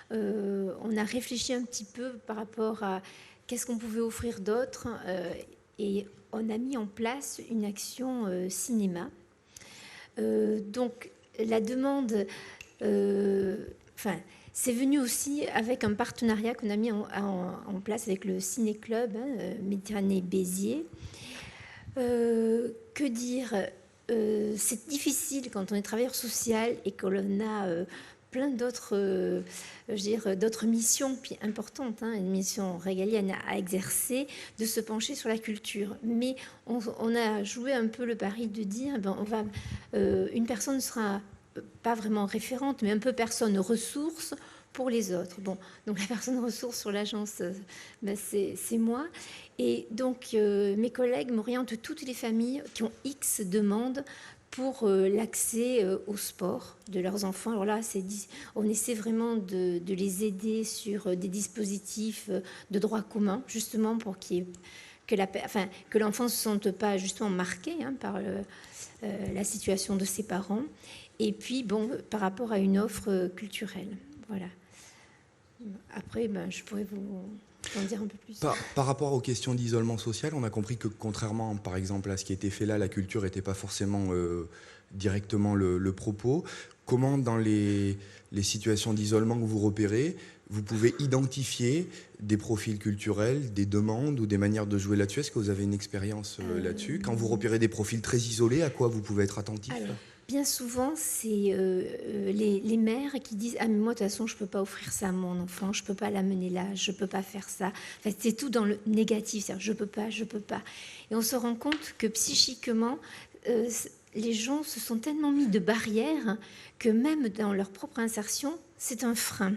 on a réfléchi un petit peu par rapport à qu'est-ce qu'on pouvait offrir d'autre et on a mis en place une action cinéma. Donc la demande, c'est venu aussi avec un partenariat qu'on a mis en place avec le Ciné-Club Méditerranée-Béziers. Que dire, c'est difficile quand on est travailleur social et qu'on a plein d'autres d'autres missions importantes, une mission régalienne à exercer, de se pencher sur la culture. Mais on a joué un peu le pari de dire, une personne ne sera pas vraiment référente, mais un peu personne ressource pour les autres. Bon, donc la personne ressource sur l'agence, c'est moi. Et donc mes collègues m'orientent toutes les familles qui ont X demandes pour l'accès au sport de leurs enfants. Alors là, on essaie vraiment de les aider sur des dispositifs de droit commun, justement pour que l'enfant ne se sente pas justement marqué par la situation de ses parents. Et puis, par rapport à une offre culturelle. Voilà. Après, je pourrais vous en dire un peu plus. Par rapport aux questions d'isolement social, on a compris que contrairement, par exemple, à ce qui était fait là, la culture n'était pas forcément directement le propos. Comment, dans les situations d'isolement que vous repérez, vous pouvez identifier des profils culturels, des demandes ou des manières de jouer là-dessus? Est-ce que vous avez une expérience là-dessus? Quand vous repérez des profils très isolés, à quoi vous pouvez être attentif? Bien souvent, c'est les mères qui disent « Ah, mais moi, de toute façon, je ne peux pas offrir ça à mon enfant, je ne peux pas l'amener là, je ne peux pas faire ça. » Enfin, c'est tout dans le négatif, c'est-à-dire « je ne peux pas. » Et on se rend compte que psychiquement, les gens se sont tellement mis de barrières que même dans leur propre insertion, c'est un frein.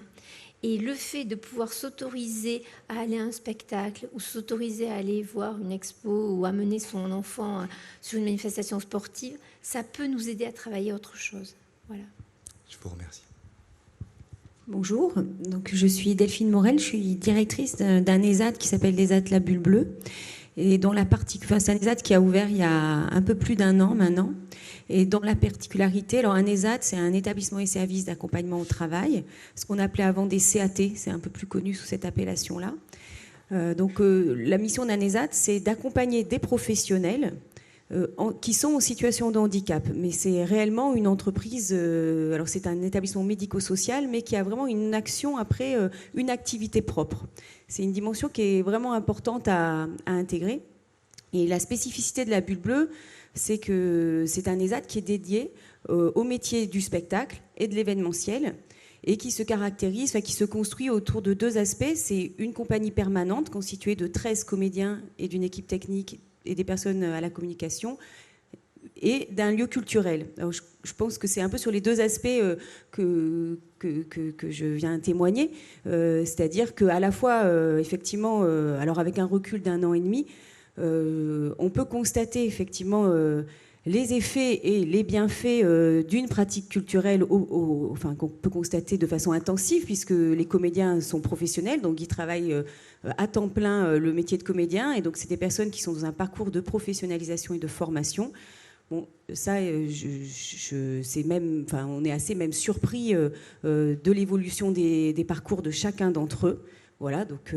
Et le fait de pouvoir s'autoriser à aller à un spectacle ou s'autoriser à aller voir une expo ou amener son enfant sur une manifestation sportive, ça peut nous aider à travailler autre chose. Voilà. Je vous remercie. Bonjour, donc je suis Delphine Morel, je suis directrice d'un ESAT qui s'appelle l'ESAT La Bulle Bleue. Et dont c'est un ESAT qui a ouvert il y a un peu plus d'1 an maintenant. Et dont la particularité, alors un ESAT, c'est un établissement et service d'accompagnement au travail, ce qu'on appelait avant des CAT, c'est un peu plus connu sous cette appellation-là. Donc la mission d'un ESAT, c'est d'accompagner des professionnels qui sont en situation de handicap. Mais c'est réellement une entreprise, alors c'est un établissement médico-social, mais qui a vraiment une action après, une activité propre. C'est une dimension qui est vraiment importante à intégrer. Et la spécificité de la Bulle Bleue, c'est que c'est un ESAT qui est dédié au métier du spectacle et de l'événementiel, et qui se caractérise, qui se construit autour de 2 aspects. C'est une compagnie permanente constituée de 13 comédiens et d'une équipe technique et des personnes à la communication, et d'un lieu culturel. Alors, je pense que c'est un peu sur les 2 aspects que je viens témoigner, c'est-à-dire qu'à la fois, effectivement, alors avec un recul d'1 an et demi, on peut constater effectivement les effets et les bienfaits d'une pratique culturelle qu'on peut constater de façon intensive, puisque les comédiens sont professionnels, donc ils travaillent à temps plein le métier de comédien, et donc c'est des personnes qui sont dans un parcours de professionnalisation et de formation. Bon, ça, c'est même, on est assez même surpris de l'évolution des parcours de chacun d'entre eux. Voilà, donc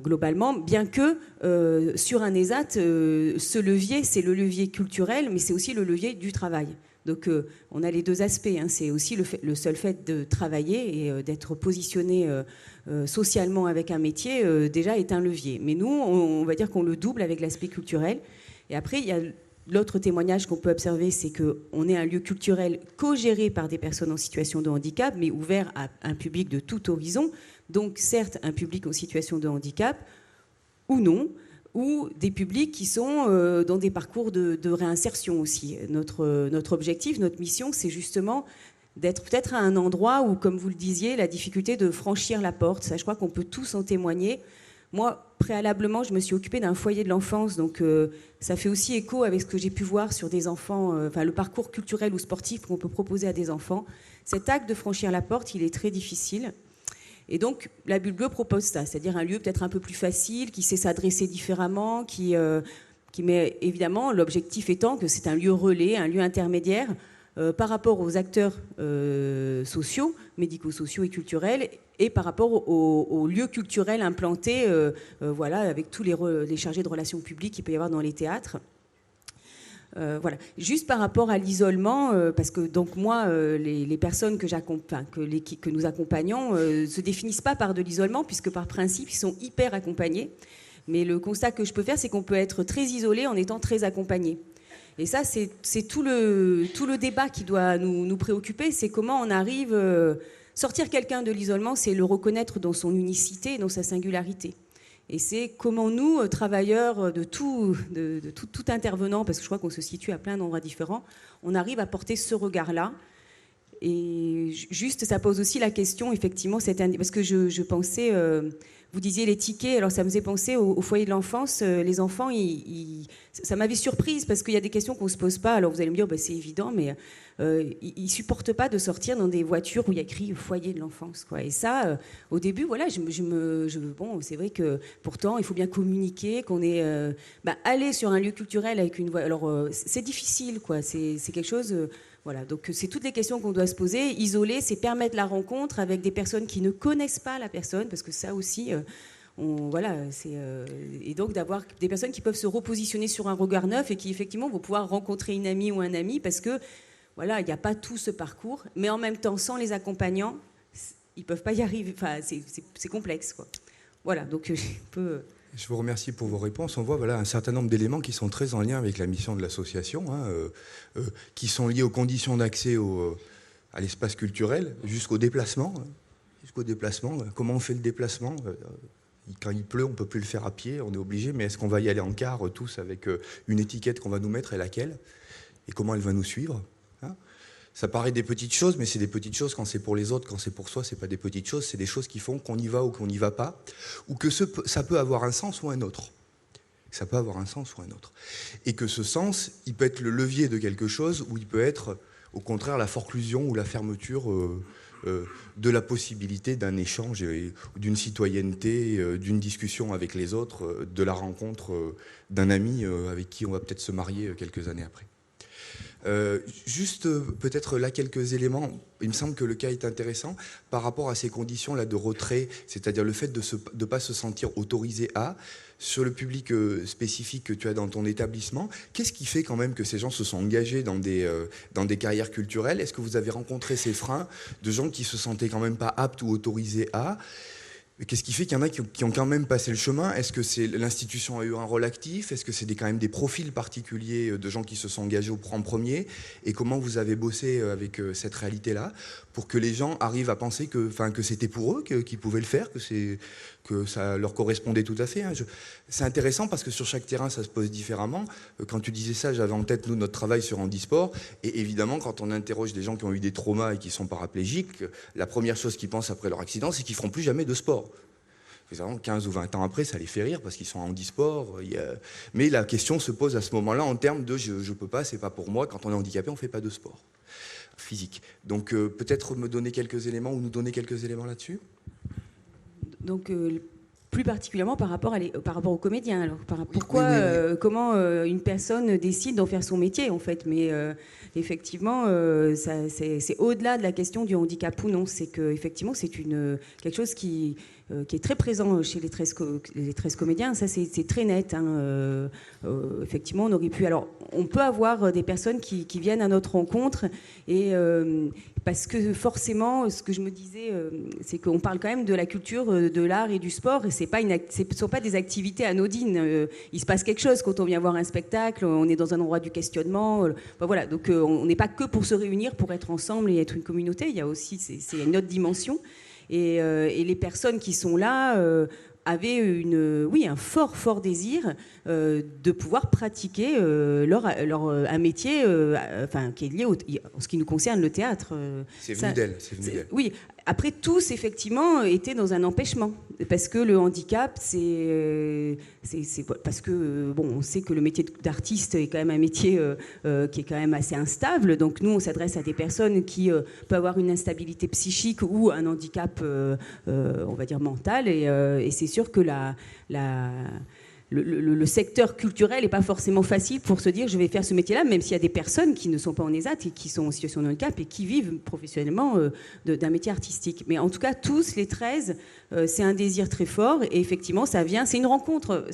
globalement, bien que sur un ESAT, ce levier, c'est le levier culturel, mais c'est aussi le levier du travail. Donc on a les 2 aspects, hein. C'est aussi le seul fait de travailler et d'être positionné socialement avec un métier, déjà est un levier. Mais nous, on va dire qu'on le double avec l'aspect culturel. Et après, il y a l'autre témoignage qu'on peut observer, c'est qu'on est un lieu culturel co-géré par des personnes en situation de handicap, mais ouvert à un public de tout horizon. Donc certes un public en situation de handicap ou non, ou des publics qui sont dans des parcours de réinsertion aussi. Notre objectif, notre mission, c'est justement d'être peut-être à un endroit où, comme vous le disiez, la difficulté de franchir la porte, ça je crois qu'on peut tous en témoigner. Moi, préalablement, je me suis occupée d'un foyer de l'enfance, donc ça fait aussi écho avec ce que j'ai pu voir sur des enfants, le parcours culturel ou sportif qu'on peut proposer à des enfants. Cet acte de franchir la porte, il est très difficile. Et donc, la Bulle Bleue propose ça, c'est-à-dire un lieu peut-être un peu plus facile, qui sait s'adresser différemment, qui met évidemment, l'objectif étant que c'est un lieu relais, un lieu intermédiaire par rapport aux acteurs sociaux, médico-sociaux et culturels, et par rapport aux lieux culturels implantés, avec tous les chargés de relations publiques qu'il peut y avoir dans les théâtres. Voilà. Juste par rapport à l'isolement, parce que donc moi, les personnes que nous accompagnons se définissent pas par de l'isolement, puisque par principe, ils sont hyper accompagnés. Mais le constat que je peux faire, c'est qu'on peut être très isolé en étant très accompagné. Et ça, c'est tout le débat qui doit nous préoccuper, c'est comment on arrive... sortir quelqu'un de l'isolement, c'est le reconnaître dans son unicité et dans sa singularité. Et c'est comment nous, travailleurs de tout intervenant, parce que je crois qu'on se situe à plein d'endroits différents, on arrive à porter ce regard-là. Et juste, ça pose aussi la question, effectivement, parce que je pensais, vous disiez les tickets, alors ça me faisait penser au foyer de l'enfance. Les enfants, ça m'avait surprise, parce qu'il y a des questions qu'on ne se pose pas. Alors vous allez me dire, c'est évident, mais ils ne supportent pas de sortir dans des voitures où il y a écrit foyer de l'enfance, quoi. Et ça, au début, voilà, bon, c'est vrai que pourtant, il faut bien communiquer, qu'on est aller sur un lieu culturel avec une voix. Alors c'est difficile, quoi. C'est quelque chose. Voilà, donc c'est toutes les questions qu'on doit se poser. Isoler, c'est permettre la rencontre avec des personnes qui ne connaissent pas la personne, parce que ça aussi, et donc d'avoir des personnes qui peuvent se repositionner sur un regard neuf et qui effectivement vont pouvoir rencontrer une amie ou un ami, parce que voilà, il n'y a pas tout ce parcours, mais en même temps, sans les accompagnants, ils ne peuvent pas y arriver. Enfin, c'est complexe, quoi. Voilà, donc je peux... Je vous remercie pour vos réponses. On voit un certain nombre d'éléments qui sont très en lien avec la mission de l'association, qui sont liés aux conditions d'accès à l'espace culturel, jusqu'au déplacement. Comment on fait le déplacement ? Quand il pleut, on ne peut plus le faire à pied, on est obligé, mais est-ce qu'on va y aller en car, tous, avec une étiquette qu'on va nous mettre et laquelle ? Et comment elle va nous suivre ? Ça paraît des petites choses, mais c'est des petites choses quand c'est pour les autres, quand c'est pour soi, c'est pas des petites choses, c'est des choses qui font qu'on y va ou qu'on n'y va pas, ou que ça peut avoir un sens ou un autre. Ça peut avoir un sens ou un autre. Et que ce sens, il peut être le levier de quelque chose, ou il peut être, au contraire, la forclusion ou la fermeture de la possibilité d'un échange, d'une citoyenneté, d'une discussion avec les autres, de la rencontre d'un ami avec qui on va peut-être se marier quelques années après. Juste peut-être là quelques éléments. Il me semble que le cas est intéressant par rapport à ces conditions-là de retrait, c'est-à-dire le fait de ne pas se sentir autorisé à, sur le public spécifique que tu as dans ton établissement. Qu'est-ce qui fait quand même que ces gens se sont engagés dans des carrières culturelles? Est-ce que vous avez rencontré ces freins de gens qui se sentaient quand même pas aptes ou autorisés à? Qu'est-ce qui fait qu'il y en a qui ont quand même passé le chemin? Est-ce que l'institution a eu un rôle actif? Est-ce que c'est quand même des profils particuliers de gens qui se sont engagés en premier? Et comment vous avez bossé avec cette réalité-là pour que les gens arrivent à penser que c'était pour eux, qu'ils pouvaient le faire, que ça leur correspondait tout à fait, hein. C'est intéressant parce que sur chaque terrain, ça se pose différemment. Quand tu disais ça, j'avais en tête, nous, notre travail sur handisport. Et évidemment, quand on interroge des gens qui ont eu des traumas et qui sont paraplégiques, la première chose qu'ils pensent après leur accident, c'est qu'ils ne feront plus jamais de sport. Évidemment, 15 ou 20 ans après, ça les fait rire parce qu'ils sont en handisport. Mais la question se pose à ce moment-là en termes de « je ne peux pas, c'est pas pour moi ». Quand on est handicapé, on ne fait pas de sport physique. Donc peut-être me donner quelques éléments ou nous donner quelques éléments là-dessus. Donc, plus particulièrement par rapport aux comédiens. Alors, pourquoi, comment une personne décide d'en faire son métier, en fait. Mais effectivement, c'est au-delà de la question du handicap ou non. C'est qu'effectivement, c'est quelque chose qui est très présent chez les 13 comédiens. Ça, c'est très net, hein. Effectivement, on aurait pu... Alors, on peut avoir des personnes qui viennent à notre rencontre et... parce que forcément, ce que je me disais, c'est qu'on parle quand même de la culture, de l'art et du sport, et ce ne sont pas des activités anodines. Il se passe quelque chose quand on vient voir un spectacle, on est dans un endroit du questionnement. Enfin, voilà, donc on n'est pas que pour se réunir, pour être ensemble et être une communauté. Il y a aussi c'est une autre dimension. Et les personnes qui sont là avaient un fort désir de pouvoir pratiquer un métier qui est lié en ce qui nous concerne, le théâtre. C'est venu d'elle. Oui. Après, tous, effectivement, étaient dans un empêchement. Parce que le handicap, parce que, on sait que le métier d'artiste est quand même un métier qui est quand même assez instable. Donc, nous, on s'adresse à des personnes qui peuvent avoir une instabilité psychique ou un handicap, on va dire, mental. Et c'est sûr que le secteur culturel n'est pas forcément facile pour se dire je vais faire ce métier-là, même s'il y a des personnes qui ne sont pas en ESAT et qui sont en situation de handicap et qui vivent professionnellement d'un métier artistique. Mais en tout cas, tous les 13, c'est un désir très fort et effectivement, ça vient, c'est une rencontre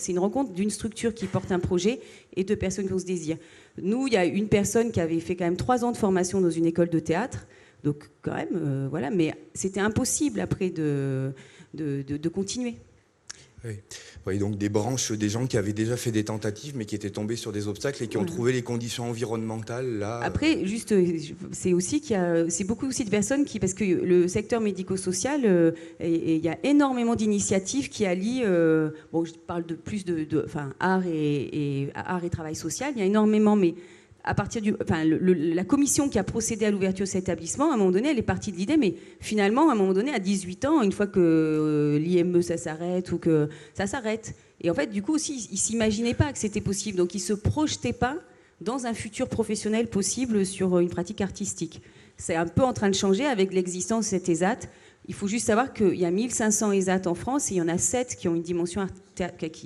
d'une structure qui porte un projet et de personnes qui ont ce désir. Nous, il y a une personne qui avait fait quand même 3 ans de formation dans une école de théâtre, donc quand même, voilà, mais c'était impossible après de continuer. Oui. Oui, donc des branches, des gens qui avaient déjà fait des tentatives mais qui étaient tombés sur des obstacles et qui ont trouvé les conditions environnementales là. Après, juste, c'est aussi c'est beaucoup aussi de personnes parce que le secteur médico-social, il y a énormément d'initiatives qui allient. Je parle de plus art et travail social. Il y a énormément, mais à partir la commission qui a procédé à l'ouverture de cet établissement, à un moment donné, elle est partie de l'idée, mais finalement, à un moment donné, à 18 ans, une fois que l'IME, ça s'arrête, ou que ça s'arrête. Et en fait, du coup, aussi, ils ne s'imaginaient pas que c'était possible. Donc, ils ne se projetaient pas dans un futur professionnel possible sur une pratique artistique. C'est un peu en train de changer avec l'existence de cet ESAT. Il faut juste savoir qu'il y a 1500 ESAT en France et il y en a 7 qui ont une dimension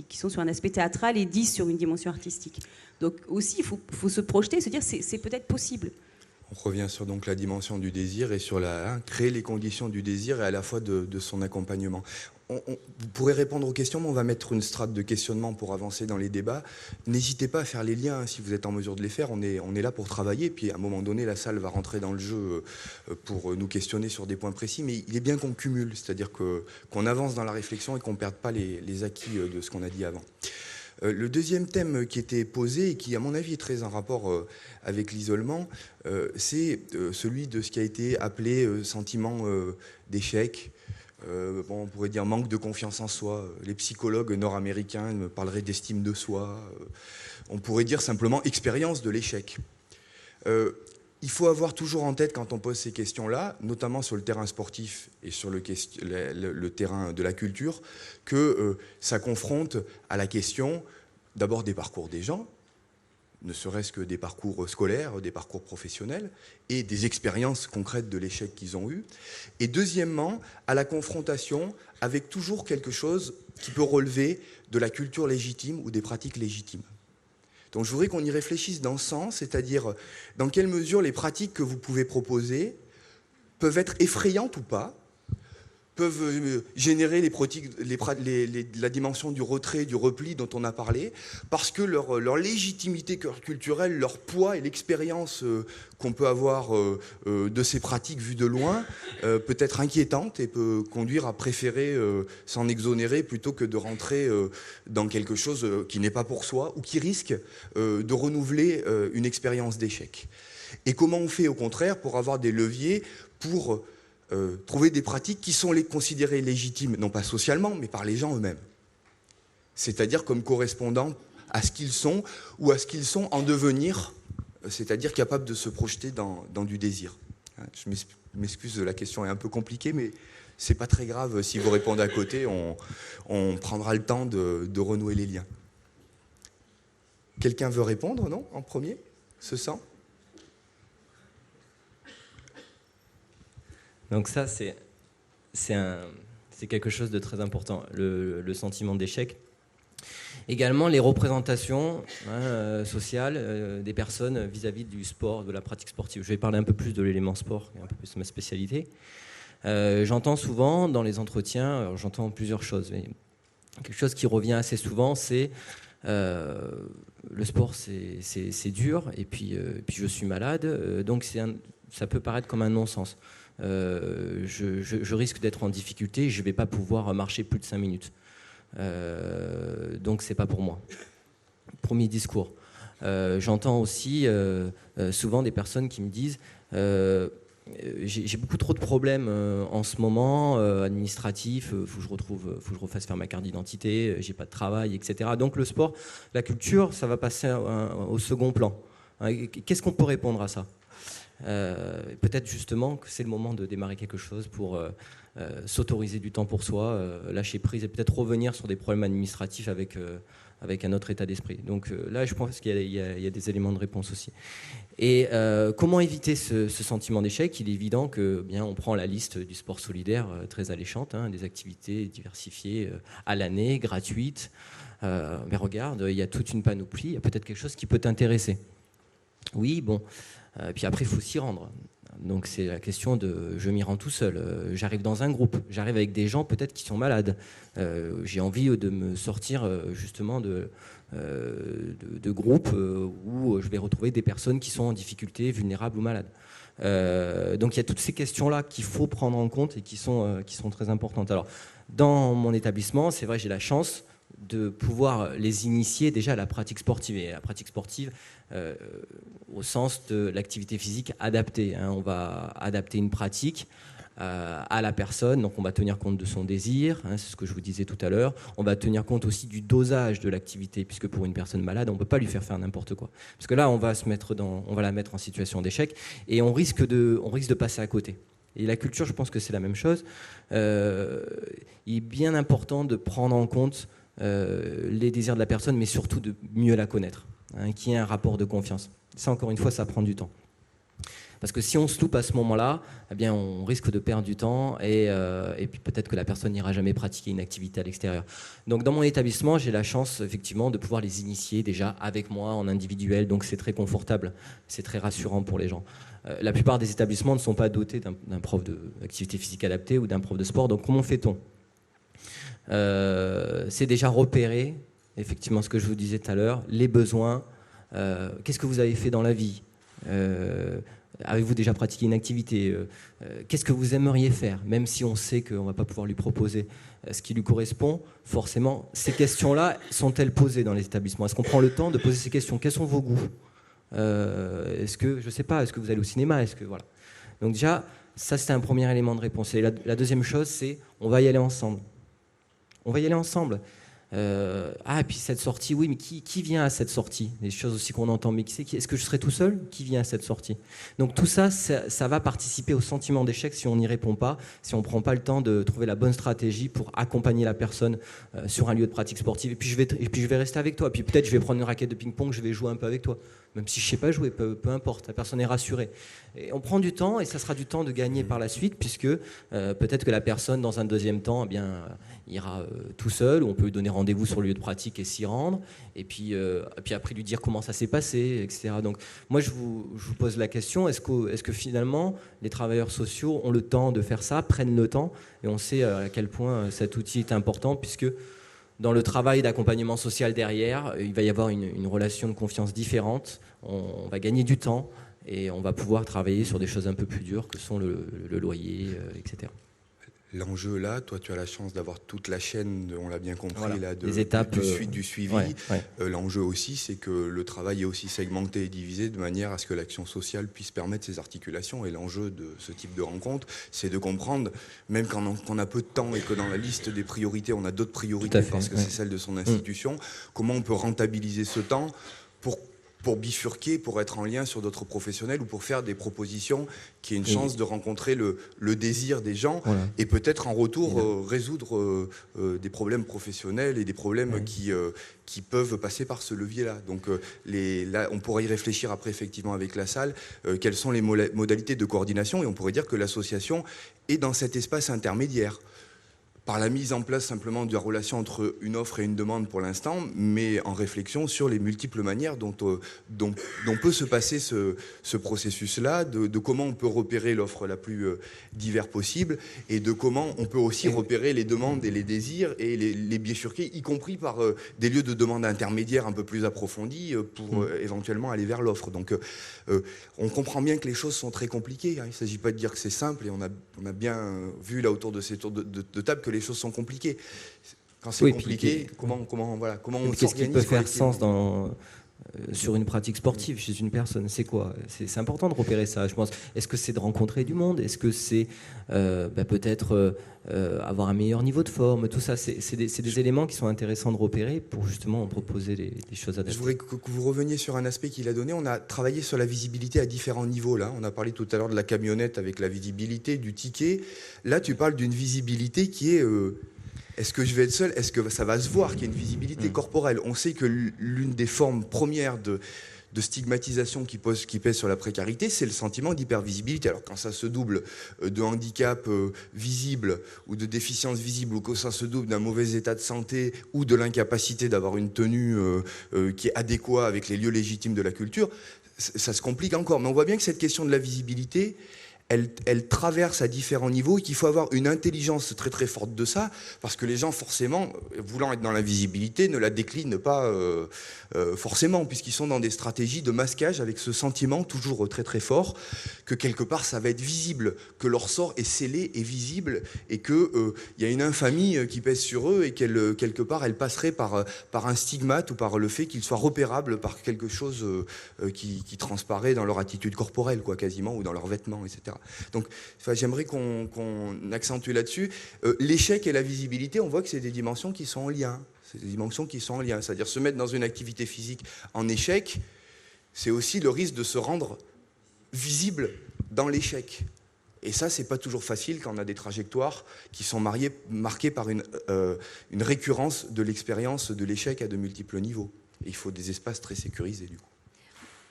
qui sont sur un aspect théâtral et 10 sur une dimension artistique. Donc aussi, il faut se projeter et se dire c'est peut-être possible. On revient sur donc la dimension du désir et sur créer les conditions du désir et à la fois de son accompagnement. Vous pourrez répondre aux questions, mais on va mettre une strate de questionnement pour avancer dans les débats. N'hésitez pas à faire les liens si vous êtes en mesure de les faire. On est là pour travailler. Puis à un moment donné, la salle va rentrer dans le jeu pour nous questionner sur des points précis. Mais il est bien qu'on cumule, c'est-à-dire qu'on avance dans la réflexion et qu'on ne perde pas les acquis de ce qu'on a dit avant. Le deuxième thème qui était posé et qui, à mon avis, est très en rapport avec l'isolement, c'est celui de ce qui a été appelé sentiment d'échec. On pourrait dire manque de confiance en soi. Les psychologues nord-américains me parleraient d'estime de soi. On pourrait dire simplement expérience de l'échec. Il faut avoir toujours en tête quand on pose ces questions-là, notamment sur le terrain sportif et sur le terrain de la culture, que ça confronte à la question d'abord des parcours des gens, ne serait-ce que des parcours scolaires, des parcours professionnels, et des expériences concrètes de l'échec qu'ils ont eu. Et deuxièmement, à la confrontation avec toujours quelque chose qui peut relever de la culture légitime ou des pratiques légitimes. Donc je voudrais qu'on y réfléchisse dans ce sens, c'est-à-dire dans quelle mesure les pratiques que vous pouvez proposer peuvent être effrayantes ou pas, peuvent générer la dimension du retrait, du repli dont on a parlé, parce que leur légitimité culturelle, leur poids et l'expérience qu'on peut avoir de ces pratiques vues de loin peut être inquiétante et peut conduire à préférer s'en exonérer plutôt que de rentrer dans quelque chose qui n'est pas pour soi ou qui risque de renouveler une expérience d'échec. Et comment on fait au contraire pour avoir des leviers pour trouver des pratiques qui sont considérées légitimes, non pas socialement, mais par les gens eux-mêmes. C'est-à-dire comme correspondant à ce qu'ils sont ou à ce qu'ils sont en devenir, c'est-à-dire capables de se projeter dans du désir. Je m'excuse, la question est un peu compliquée, mais c'est pas très grave si vous répondez à côté, on prendra le temps de renouer les liens. Quelqu'un veut répondre, non, en premier, se sent ? Donc ça, c'est quelque chose de très important, le sentiment d'échec. Également, les représentations sociales des personnes vis-à-vis du sport, de la pratique sportive. Je vais parler un peu plus de l'élément sport, qui est un peu plus ma spécialité. J'entends souvent dans les entretiens, alors j'entends plusieurs choses, mais quelque chose qui revient assez souvent, c'est le sport, c'est dur, et puis je suis malade, donc ça peut paraître comme un non-sens. Je risque d'être en difficulté, je ne vais pas pouvoir marcher plus de 5 minutes. Donc c'est pas pour moi. Premier discours. J'entends aussi souvent des personnes qui me disent j'ai beaucoup trop de problèmes en ce moment administratifs, faut que je refasse faire ma carte d'identité, j'ai pas de travail, etc. Donc le sport, la culture, ça va passer au second plan. Qu'est-ce qu'on peut répondre à ça ? Peut-être justement que c'est le moment de démarrer quelque chose pour s'autoriser du temps pour soi, lâcher prise et peut-être revenir sur des problèmes administratifs avec un autre état d'esprit. Donc là, je pense qu'il y a des éléments de réponse aussi. Et comment éviter ce sentiment d'échec ? Il est évident que bien on prend la liste du sport solidaire très alléchante, des activités diversifiées à l'année, gratuites. Mais regarde, il y a toute une panoplie, il y a peut-être quelque chose qui peut t'intéresser. Oui, bon. Puis après, il faut s'y rendre. Donc c'est la question de je m'y rends tout seul. J'arrive dans un groupe, j'arrive avec des gens peut-être qui sont malades. J'ai envie de me sortir justement de groupes où je vais retrouver des personnes qui sont en difficulté, vulnérables ou malades. Donc il y a toutes ces questions-là qu'il faut prendre en compte et qui sont très importantes. Alors dans mon établissement, c'est vrai, j'ai la chance de pouvoir les initier déjà à la pratique sportive. Et la pratique sportive au sens de l'activité physique adaptée. On va adapter une pratique à la personne, donc on va tenir compte de son désir, c'est ce que je vous disais tout à l'heure. On va tenir compte aussi du dosage de l'activité, puisque pour une personne malade, on ne peut pas lui faire n'importe quoi. Parce que là, on va la mettre en situation d'échec et on risque de passer à côté. Et la culture, je pense que c'est la même chose. Il est bien important de prendre en compte les désirs de la personne, mais surtout de mieux la connaître, qu'il y ait un rapport de confiance. Ça, encore une fois, ça prend du temps. Parce que si on se loupe à ce moment-là, eh bien, on risque de perdre du temps et puis peut-être que la personne n'ira jamais pratiquer une activité à l'extérieur. Donc dans mon établissement, j'ai la chance effectivement de pouvoir les initier déjà avec moi en individuel, donc c'est très confortable, c'est très rassurant pour les gens. La plupart des établissements ne sont pas dotés d'un prof d'activité physique adaptée ou d'un prof de sport, donc comment fait-on ? C'est déjà repérer, effectivement ce que je vous disais tout à l'heure, les besoins, qu'est-ce que vous avez fait dans la vie ? Avez-vous déjà pratiqué une activité ? Qu'est-ce que vous aimeriez faire ? Même si on sait qu'on ne va pas pouvoir lui proposer ce qui lui correspond, forcément, ces questions-là sont-elles posées dans les établissements ? Est-ce qu'on prend le temps de poser ces questions ? Quels sont vos goûts ? Est-ce que, je ne sais pas, est-ce que vous allez au cinéma ? Voilà. Donc déjà, ça c'est un premier élément de réponse. Et la deuxième chose, c'est on va y aller ensemble. On va y aller ensemble. Et puis cette sortie, oui, mais qui vient à cette sortie ? Des choses aussi qu'on entend, mais est-ce que je serai tout seul ? Qui vient à cette sortie ? Donc tout ça, ça va participer au sentiment d'échec si on n'y répond pas, si on ne prend pas le temps de trouver la bonne stratégie pour accompagner la personne sur un lieu de pratique sportive. Et puis je vais rester avec toi. Puis peut-être je vais prendre une raquette de ping-pong, je vais jouer un peu avec toi. Même si je ne sais pas jouer, peu importe, la personne est rassurée. Et on prend du temps et ça sera du temps de gagner par la suite, puisque peut-être que la personne, dans un deuxième temps, ira tout seul, ou on peut lui donner rendez-vous rendez-vous sur le lieu de pratique et s'y rendre, et puis après lui dire comment ça s'est passé, etc. Donc moi je vous pose la question, est-ce que finalement les travailleurs sociaux ont le temps de faire ça, prennent le temps, et on sait à quel point cet outil est important, puisque dans le travail d'accompagnement social derrière, il va y avoir une relation de confiance différente, on va gagner du temps, et on va pouvoir travailler sur des choses un peu plus dures que sont le loyer, etc. L'enjeu là, toi tu as la chance d'avoir toute la chaîne, on l'a bien compris, Voilà, là, les étapes, du suivi. L'enjeu aussi, c'est que le travail est aussi segmenté et divisé de manière à ce que l'action sociale puisse permettre ces articulations. Et l'enjeu de ce type de rencontre, c'est de comprendre, même quand on a peu de temps et que dans la liste des priorités, on a d'autres priorités parce que c'est celle de son institution, comment on peut rentabiliser ce temps pour bifurquer, pour être en lien sur d'autres professionnels ou pour faire des propositions qui aient une chance de rencontrer le désir des gens et peut-être en retour résoudre des problèmes professionnels et des problèmes qui peuvent passer par ce levier-là. Donc là, on pourrait y réfléchir après effectivement avec la salle, quelles sont les modalités de coordination, et on pourrait dire que l'association est dans cet espace intermédiaire, par la mise en place simplement de la relation entre une offre et une demande pour l'instant, mais en réflexion sur les multiples manières dont peut se passer ce processus-là, de comment on peut repérer l'offre la plus divers possible, et de comment on peut aussi repérer les demandes et les désirs et les bifurquer, y compris par des lieux de demande intermédiaires un peu plus approfondis pour éventuellement aller vers l'offre. Donc on comprend bien que les choses sont très compliquées, hein. Il ne s'agit pas de dire que c'est simple, et on a bien vu là autour de ces tours de table que les choses sont compliquées. Quand c'est compliqué, comment on s'organise? Qu'est-ce qui peut faire sens sur une pratique sportive chez une personne? C'est quoi? C'est important de repérer ça, je pense. Est-ce que c'est de rencontrer du monde? Est-ce que c'est peut-être avoir un meilleur niveau de forme? Tout ça, c'est des éléments qui sont intéressants de repérer pour justement proposer des choses adaptées. Je voudrais que vous reveniez sur un aspect qu'il a donné. On a travaillé sur la visibilité à différents niveaux. Là, on a parlé tout à l'heure de la camionnette avec la visibilité, du ticket. Là, tu parles d'une visibilité qui est... Est-ce que je vais être seul? Est-ce que ça va se voir qu'il y a une visibilité corporelle? On sait que l'une des formes premières de stigmatisation qui pèse sur la précarité, c'est le sentiment d'hypervisibilité. Alors quand ça se double de handicap visible ou de déficience visible, ou que ça se double d'un mauvais état de santé ou de l'incapacité d'avoir une tenue qui est adéquate avec les lieux légitimes de la culture, ça se complique encore. Mais on voit bien que cette question de la visibilité, elle traverse à différents niveaux, et qu'il faut avoir une intelligence très très forte de ça, parce que les gens, forcément, voulant être dans la visibilité, ne la déclinent pas forcément, puisqu'ils sont dans des stratégies de masquage avec ce sentiment toujours très très fort que quelque part ça va être visible, que leur sort est scellé et visible, et qu'il y a une infamie qui pèse sur eux, et quelque part elle passerait par un stigmate ou par le fait qu'ils soient repérables par quelque chose qui transparaît dans leur attitude corporelle, quoi, quasiment, ou dans leurs vêtements, etc. Donc j'aimerais qu'on accentue là-dessus. L'échec et la visibilité, on voit que c'est des dimensions qui sont en lien. C'est des dimensions qui sont en lien. C'est-à-dire se mettre dans une activité physique en échec, c'est aussi le risque de se rendre visible dans l'échec. Et ça, c'est pas toujours facile quand on a des trajectoires qui sont marquées par une récurrence de l'expérience de l'échec à de multiples niveaux. Et il faut des espaces très sécurisés, du coup.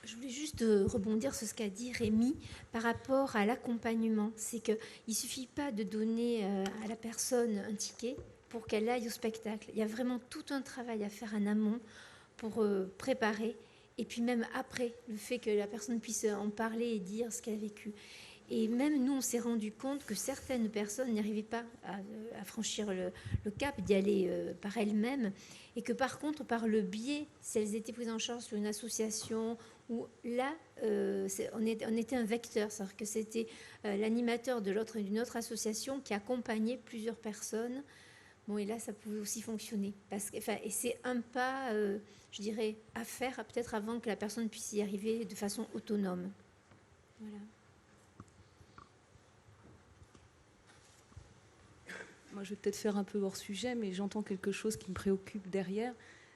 Je voulais juste rebondir sur ce qu'a dit Rémi par rapport à l'accompagnement. C'est qu'il ne suffit pas de donner à la personne un ticket pour qu'elle aille au spectacle. Il y a vraiment tout un travail à faire en amont pour préparer, et puis même après, le fait que la personne puisse en parler et dire ce qu'elle a vécu. Et même nous, on s'est rendu compte que certaines personnes n'arrivaient pas à franchir le cap, d'y aller par elles-mêmes, et que par contre, par le biais, si elles étaient prises en charge sur une association, où là, on était un vecteur, c'est-à-dire que c'était l'animateur d'une autre association qui accompagnait plusieurs personnes. Bon, et là, ça pouvait aussi fonctionner. Et c'est un pas, je dirais, à faire peut-être avant que la personne puisse y arriver de façon autonome. Voilà. Moi, je vais peut-être faire un peu hors sujet, mais j'entends quelque chose qui me préoccupe derrière,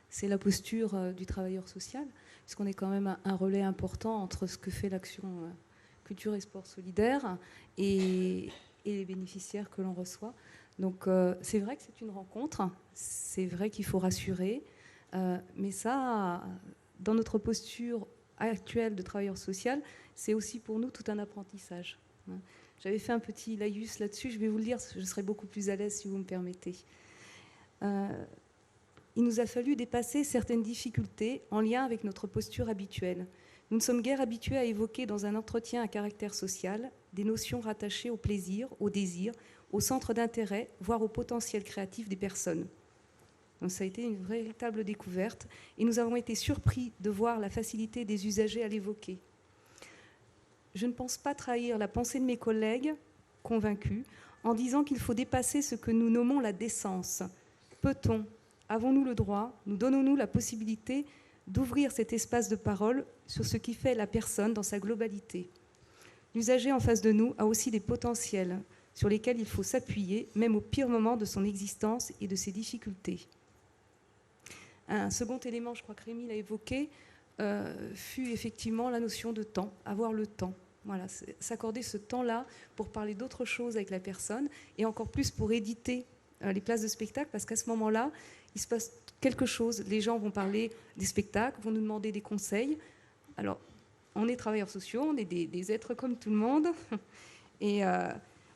c'est la posture du travailleur social, puisqu'on est quand même un relais important entre ce que fait l'action culture et sport solidaire et les bénéficiaires que l'on reçoit. Donc c'est vrai que c'est une rencontre, c'est vrai qu'il faut rassurer, mais ça, dans notre posture actuelle de travailleur social, c'est aussi pour nous tout un apprentissage. J'avais fait un petit laïus là-dessus, je vais vous le dire, je serai beaucoup plus à l'aise si vous me permettez. Il il nous a fallu dépasser certaines difficultés en lien avec notre posture habituelle. Nous ne sommes guère habitués à évoquer dans un entretien à caractère social des notions rattachées au plaisir, au désir, au centre d'intérêt, voire au potentiel créatif des personnes. Donc ça a été une véritable découverte et nous avons été surpris de voir la facilité des usagers à l'évoquer. Je ne pense pas trahir la pensée de mes collègues convaincus en disant qu'il faut dépasser ce que nous nommons la décence. Peut-on ? Avons-nous le droit ? Nous donnons-nous la possibilité d'ouvrir cet espace de parole sur ce qui fait la personne dans sa globalité. L'usager en face de nous a aussi des potentiels sur lesquels il faut s'appuyer, même au pire moment de son existence et de ses difficultés. Un second élément, je crois que Rémi l'a évoqué, fut effectivement la notion de temps, avoir le temps. Voilà, s'accorder ce temps-là pour parler d'autre chose avec la personne et encore plus pour éditer les places de spectacle, parce qu'à ce moment-là, il se passe quelque chose. Les gens vont parler des spectacles, vont nous demander des conseils. Alors, on est travailleurs sociaux, on est des êtres comme tout le monde et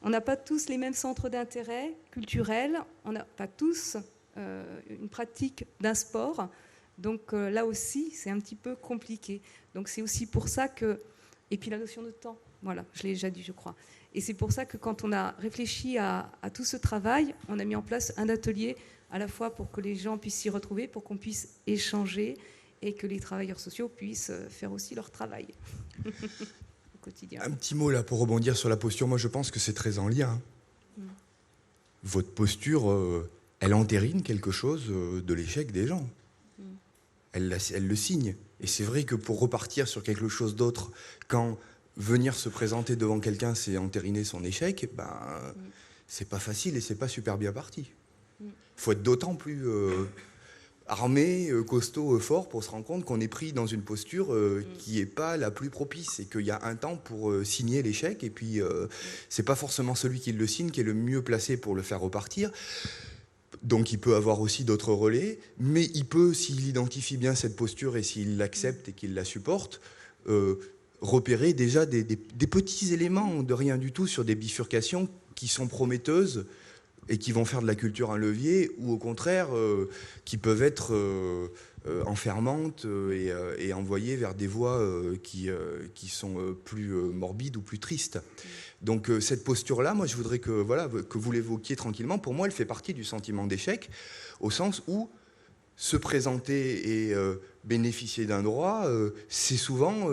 on n'a pas tous les mêmes centres d'intérêt culturels, on n'a pas tous une pratique d'un sport. Donc là aussi, c'est un petit peu compliqué. Donc c'est aussi pour ça que... Et puis la notion de temps, voilà, je l'ai déjà dit, je crois. Et c'est pour ça que quand on a réfléchi à tout ce travail, on a mis en place un atelier à la fois pour que les gens puissent s'y retrouver, pour qu'on puisse échanger et que les travailleurs sociaux puissent faire aussi leur travail au quotidien. Un petit mot là pour rebondir sur la posture. Moi, je pense que c'est très en lien. Votre posture, elle entérine quelque chose de l'échec des gens. Elle le signe. Et c'est vrai que pour repartir sur quelque chose d'autre, quand venir se présenter devant quelqu'un, c'est entériner son échec, c'est pas facile et c'est pas super bien parti. Il faut être d'autant plus armé, costaud, fort pour se rendre compte qu'on est pris dans une posture qui n'est pas la plus propice et qu'il y a un temps pour signer l'échec et puis c'est pas forcément celui qui le signe qui est le mieux placé pour le faire repartir. Donc il peut avoir aussi d'autres relais, mais il peut, s'il identifie bien cette posture et s'il l'accepte et qu'il la supporte, repérer déjà des petits éléments de rien du tout sur des bifurcations qui sont prometteuses et qui vont faire de la culture un levier, ou au contraire, qui peuvent être enfermantes et envoyées vers des voies qui sont plus morbides ou plus tristes. Donc cette posture-là, moi je voudrais que vous l'évoquiez tranquillement. Pour moi, elle fait partie du sentiment d'échec, au sens où se présenter et bénéficier d'un droit, c'est souvent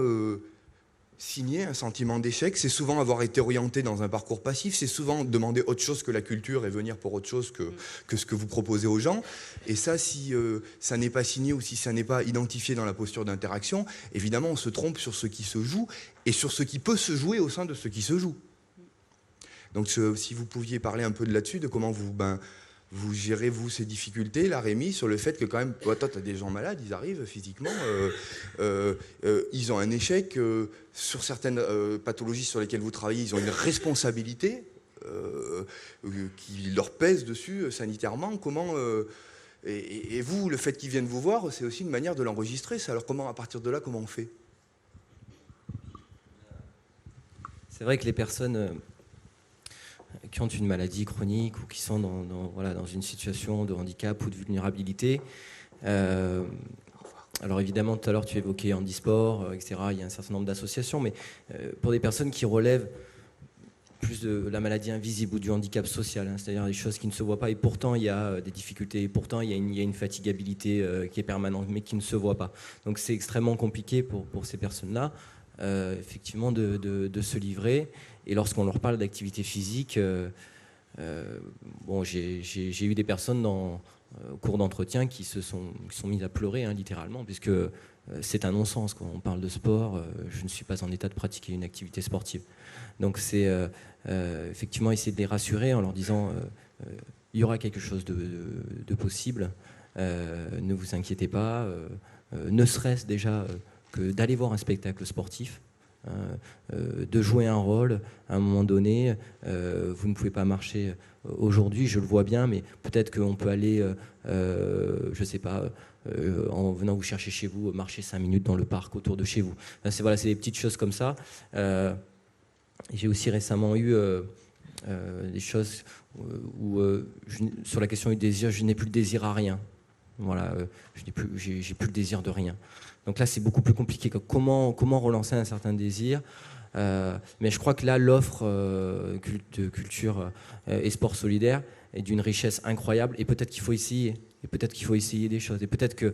signer un sentiment d'échec, c'est souvent avoir été orienté dans un parcours passif, c'est souvent demander autre chose que la culture et venir pour autre chose que ce que vous proposez aux gens. Et ça, si ça n'est pas signé ou si ça n'est pas identifié dans la posture d'interaction, évidemment, on se trompe sur ce qui se joue et sur ce qui peut se jouer au sein de ce qui se joue. Donc, si vous pouviez parler un peu de là-dessus, de comment vous gérez, vous, ces difficultés, là, Rémi, sur le fait que quand même, toi, tu as des gens malades, ils arrivent physiquement, ils ont un échec, sur certaines pathologies sur lesquelles vous travaillez, ils ont une responsabilité qui leur pèse dessus sanitairement. Comment, et vous, le fait qu'ils viennent vous voir, c'est aussi une manière de l'enregistrer. Alors comment, à partir de là, comment on fait ? C'est vrai que les personnes qui ont une maladie chronique ou qui sont dans une situation de handicap ou de vulnérabilité. Alors évidemment, tout à l'heure, tu évoquais handisport, etc. Il y a un certain nombre d'associations, mais pour des personnes qui relèvent plus de la maladie invisible ou du handicap social, c'est-à-dire des choses qui ne se voient pas, et pourtant il y a des difficultés, et pourtant il y a une fatigabilité qui est permanente, mais qui ne se voit pas. Donc c'est extrêmement compliqué pour ces personnes-là, effectivement, de se livrer. Et lorsqu'on leur parle d'activité physique, j'ai eu des personnes au cours d'entretien qui se sont mises à pleurer, littéralement, puisque c'est un non-sens. Quand on parle de sport, je ne suis pas en état de pratiquer une activité sportive. Donc c'est effectivement essayer de les rassurer en leur disant il y aura quelque chose de possible, ne vous inquiétez pas, ne serait-ce déjà que d'aller voir un spectacle sportif. De jouer un rôle à un moment donné, vous ne pouvez pas marcher aujourd'hui, je le vois bien, mais peut-être qu'on peut aller, je ne sais pas, en venant vous chercher chez vous, marcher 5 minutes dans le parc autour de chez vous. C'est des petites choses comme ça. J'ai aussi récemment eu des choses où, sur la question du désir, je n'ai plus le désir à rien. Voilà, j'ai plus le désir de rien. Donc là, c'est beaucoup plus compliqué. Comment relancer un certain désir? Mais je crois que là, l'offre de culture et sport solidaire est d'une richesse incroyable. Et peut-être qu'il faut essayer. Et peut-être qu'il faut essayer des choses. Et peut-être que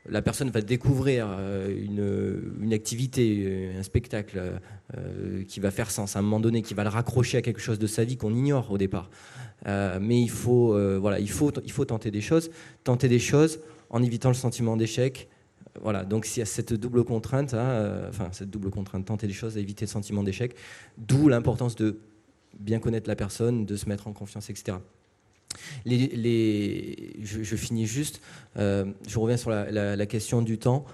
la personne va découvrir une activité, un spectacle qui va faire sens à un moment donné, qui va le raccrocher à quelque chose de sa vie qu'on ignore au départ. Mais il faut tenter des choses en évitant le sentiment d'échec. Voilà, donc s'il y a cette double contrainte, tenter des choses, éviter le sentiment d'échec, d'où l'importance de bien connaître la personne, de se mettre en confiance, etc. Je finis juste, je reviens sur la question du temps.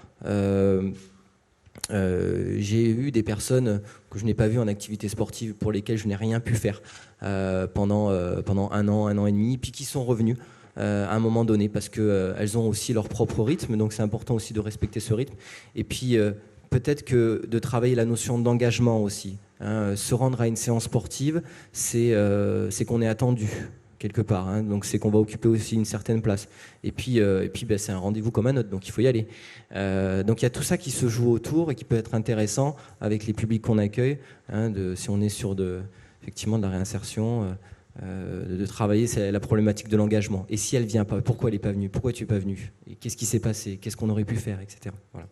J'ai eu des personnes que je n'ai pas vues en activité sportive pour lesquelles je n'ai rien pu faire pendant 1 an et demi, puis qui sont revenues à un moment donné parce qu'elles ont aussi leur propre rythme, donc c'est important aussi de respecter ce rythme. Et puis peut-être que de travailler la notion d'engagement aussi. Se rendre à une séance sportive, c'est qu'on est attendu quelque part, hein. Donc c'est qu'on va occuper aussi une certaine place. Et puis c'est un rendez-vous comme un autre, donc il faut y aller. Donc il y a tout ça qui se joue autour et qui peut être intéressant avec les publics qu'on accueille, hein, si on est sur effectivement de la réinsertion, de travailler c'est la problématique de l'engagement. Et si elle vient pas, pourquoi elle n'est pas venue? Pourquoi tu n'es pas venu? Et qu'est-ce qui s'est passé? Qu'est-ce qu'on aurait pu faire, etc. Voilà.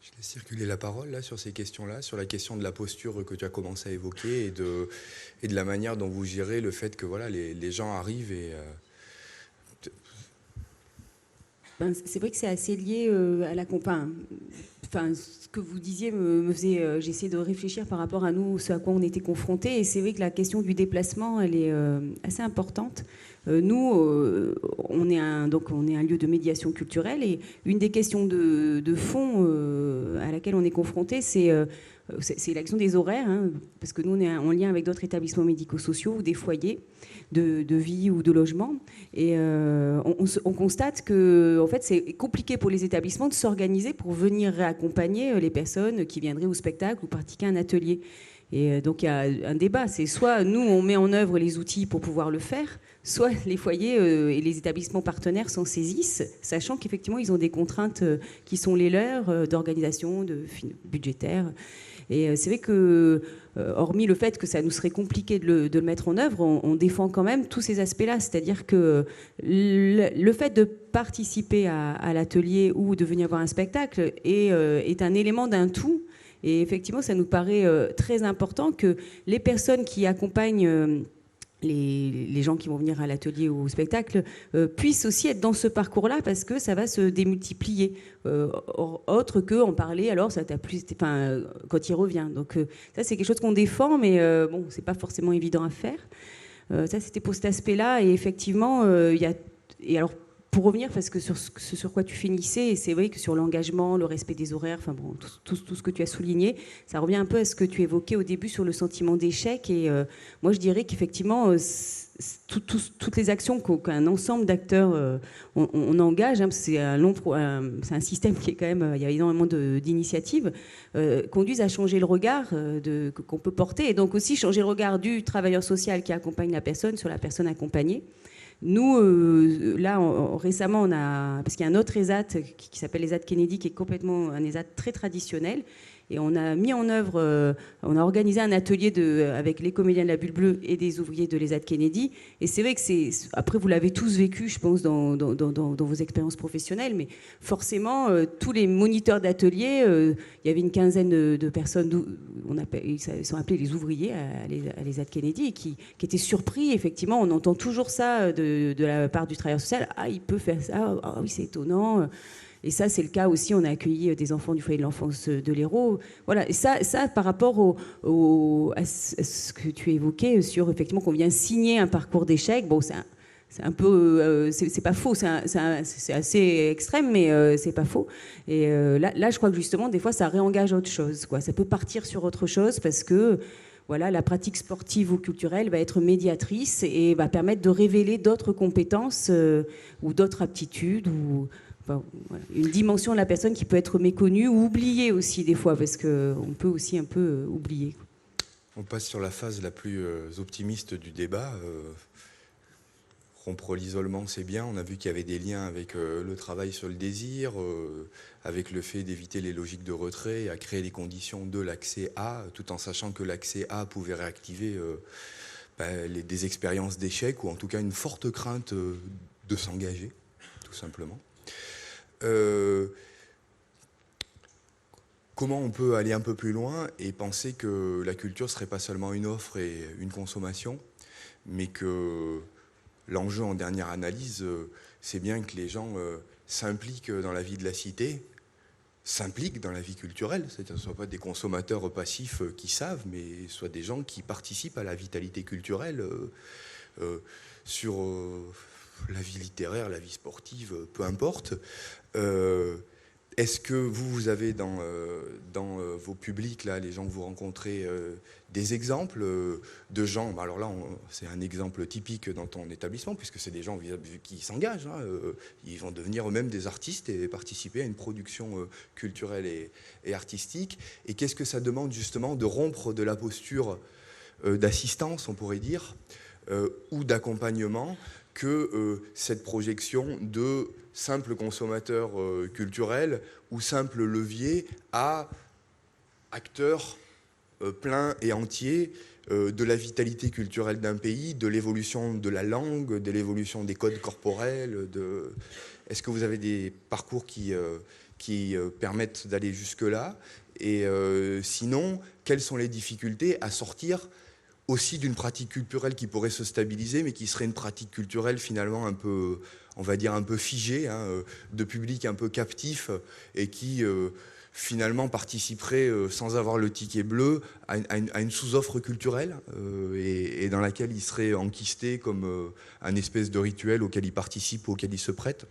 Je laisse circuler la parole là, sur ces questions-là, sur la question de la posture que tu as commencé à évoquer et de la manière dont vous gérez le fait que voilà, les gens arrivent et... C'est vrai que c'est assez lié à la compagne. Enfin, ce que vous disiez me faisait... j'essayais de réfléchir par rapport à nous, ce à quoi on était confrontés. Et c'est vrai que la question du déplacement, elle est assez importante. Nous, on est un lieu de médiation culturelle et une des questions de fond à laquelle on est confronté, c'est l'action des horaires, hein, parce que nous, on est en lien avec d'autres établissements médico-sociaux ou des foyers de vie ou de logement. Et on constate que en fait, c'est compliqué pour les établissements de s'organiser pour venir réaccompagner les personnes qui viendraient au spectacle ou pratiquer un atelier. Et donc il y a un débat, c'est soit nous on met en œuvre les outils pour pouvoir le faire, soit les foyers et les établissements partenaires s'en saisissent, sachant qu'effectivement ils ont des contraintes qui sont les leurs d'organisation, budgétaire. Et c'est vrai que, hormis le fait que ça nous serait compliqué de le mettre en œuvre, on défend quand même tous ces aspects-là. C'est-à-dire que le fait de participer à l'atelier ou de venir voir un spectacle est un élément d'un tout. Et effectivement, ça nous paraît très important que les personnes qui accompagnent les gens qui vont venir à l'atelier ou au spectacle puissent aussi être dans ce parcours-là parce que ça va se démultiplier. Autre qu'en parler, alors ça t'a plu, quand il revient. Donc ça, c'est quelque chose qu'on défend, mais bon, c'est pas forcément évident à faire. Ça, c'était pour cet aspect-là. Et effectivement, il y a... Et alors, pour revenir, parce que sur quoi tu finissais, et c'est vrai que sur l'engagement, le respect des horaires, enfin bon, tout ce que tu as souligné, ça revient un peu à ce que tu évoquais au début sur le sentiment d'échec. Et moi, je dirais qu'effectivement, toutes les actions qu'un ensemble d'acteurs on engage, hein, c'est un système qui est quand même, il y a énormément d'initiatives, conduisent à changer le regard qu'on peut porter, et donc aussi changer le regard du travailleur social qui accompagne la personne sur la personne accompagnée. Nous, là, récemment, parce qu'il y a un autre ESAT qui s'appelle l'ESAT Kennedy, qui est complètement un ESAT très traditionnel. Et on a mis en œuvre, on a organisé un atelier avec les comédiens de la Bulle Bleue et des ouvriers de l'ESAT Kennedy. Et c'est vrai que après, vous l'avez tous vécu, je pense, dans vos expériences professionnelles, mais forcément, tous les moniteurs d'atelier, il y avait une quinzaine de personnes, ils sont appelés les ouvriers à l'ESAT Kennedy, qui étaient surpris. Effectivement, on entend toujours ça de la part du travailleur social. Ah, il peut faire ça. Ah oui, c'est étonnant. Et ça, c'est le cas aussi. On a accueilli des enfants du foyer de l'enfance de l'Hérault. Voilà. Et ça, par rapport à ce que tu évoquais sur effectivement qu'on vient signer un parcours d'échec. Bon, c'est un peu, c'est pas faux. C'est assez extrême, mais c'est pas faux. Et là, je crois que justement, des fois, ça réengage autre chose, quoi. Ça peut partir sur autre chose parce que voilà, la pratique sportive ou culturelle va être médiatrice et va permettre de révéler d'autres compétences ou d'autres aptitudes ou voilà, une dimension de la personne qui peut être méconnue ou oubliée aussi des fois, parce qu'on peut aussi un peu oublier. On passe sur la phase la plus optimiste du débat. rompre l'isolement, c'est bien. On a vu qu'il y avait des liens avec le travail sur le désir, avec le fait d'éviter les logiques de retrait, et à créer les conditions de l'accès à, tout en sachant que l'accès à pouvait réactiver des expériences d'échec, ou en tout cas une forte crainte de s'engager, tout simplement. Comment on peut aller un peu plus loin et penser que la culture ne serait pas seulement une offre et une consommation, mais que l'enjeu en dernière analyse, c'est bien que les gens s'impliquent dans la vie de la cité, s'impliquent dans la vie culturelle, c'est-à-dire que ce ne soient pas des consommateurs passifs qui savent, mais soient des gens qui participent à la vitalité culturelle sur la vie littéraire, la vie sportive, peu importe. Est-ce que vous avez dans vos publics, là, les gens que vous rencontrez, des exemples de gens, alors là, c'est un exemple typique dans ton établissement, puisque c'est des gens qui s'engagent, hein, ils vont devenir eux-mêmes des artistes et participer à une production culturelle et artistique. Et qu'est-ce que ça demande justement de rompre de la posture d'assistance, on pourrait dire, ou d'accompagnement, que cette projection de simple consommateur culturel ou simple levier à acteur plein et entier de la vitalité culturelle d'un pays, de l'évolution de la langue, de l'évolution des codes corporels. Est-ce que vous avez des parcours qui permettent d'aller jusque-là? Et sinon, quelles sont les difficultés à sortir aussi d'une pratique culturelle qui pourrait se stabiliser, mais qui serait une pratique culturelle finalement un peu, on va dire un peu figée, hein, de public un peu captif, et qui finalement participerait, sans avoir le ticket bleu, à une sous-offre culturelle, et dans laquelle il serait enquisté comme un espèce de rituel auquel il participe, auquel il se prête.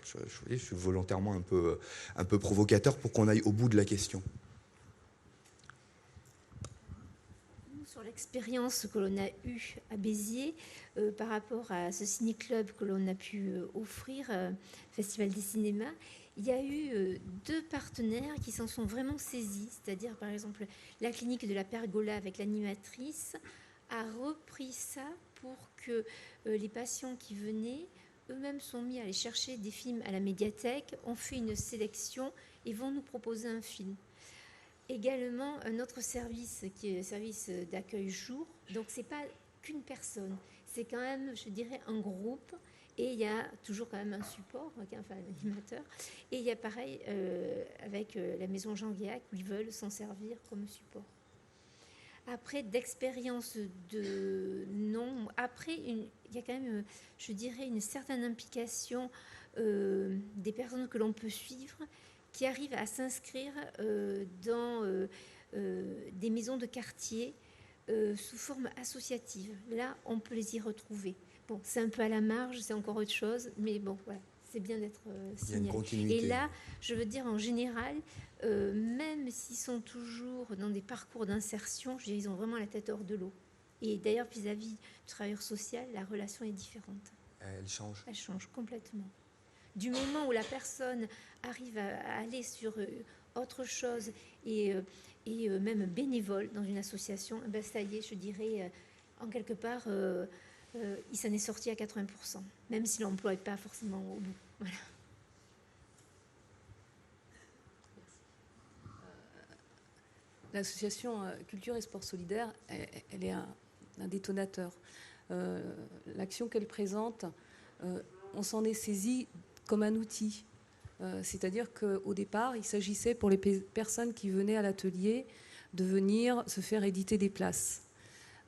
Je suis volontairement un peu provocateur pour qu'on aille au bout de la question. L'expérience que l'on a eue à Béziers par rapport à ce ciné-club que l'on a pu offrir, Festival des cinémas, il y a eu 2 partenaires qui s'en sont vraiment saisis, c'est-à-dire par exemple la clinique de la Pergola avec l'animatrice a repris ça pour que les patients qui venaient eux-mêmes sont mis à aller chercher des films à la médiathèque, ont fait une sélection et vont nous proposer un film. Également, un autre service qui est le service d'accueil jour. Donc, ce n'est pas qu'une personne. C'est quand même, je dirais, un groupe. Et il y a toujours quand même un support, enfin un animateur. Et il y a pareil avec la maison Jean Guéac où ils veulent s'en servir comme support. Après, d'expérience de non. Après, il y a quand même, je dirais, une certaine implication des personnes que l'on peut suivre, qui arrivent à s'inscrire dans des maisons de quartier sous forme associative. Là, on peut les y retrouver. Bon, c'est un peu à la marge, c'est encore autre chose, mais bon, voilà, c'est bien d'être signalé. Et là, je veux dire, en général, même s'ils sont toujours dans des parcours d'insertion, je veux dire, ils ont vraiment la tête hors de l'eau. Et d'ailleurs, vis-à-vis du travailleur social, la relation est différente. Elle change. Elle change complètement. Du moment où la personne arrive à aller sur autre chose et même bénévole dans une association, ben ça y est, je dirais, en quelque part, il s'en est sorti à 80%, même si l'emploi n'est pas forcément au bout. Voilà. L'association Culture et Sport Solidaire, elle est un détonateur. L'action qu'elle présente, on s'en est saisi comme un outil. C'est-à-dire qu'au départ, il s'agissait pour les personnes qui venaient à l'atelier de venir se faire éditer des places.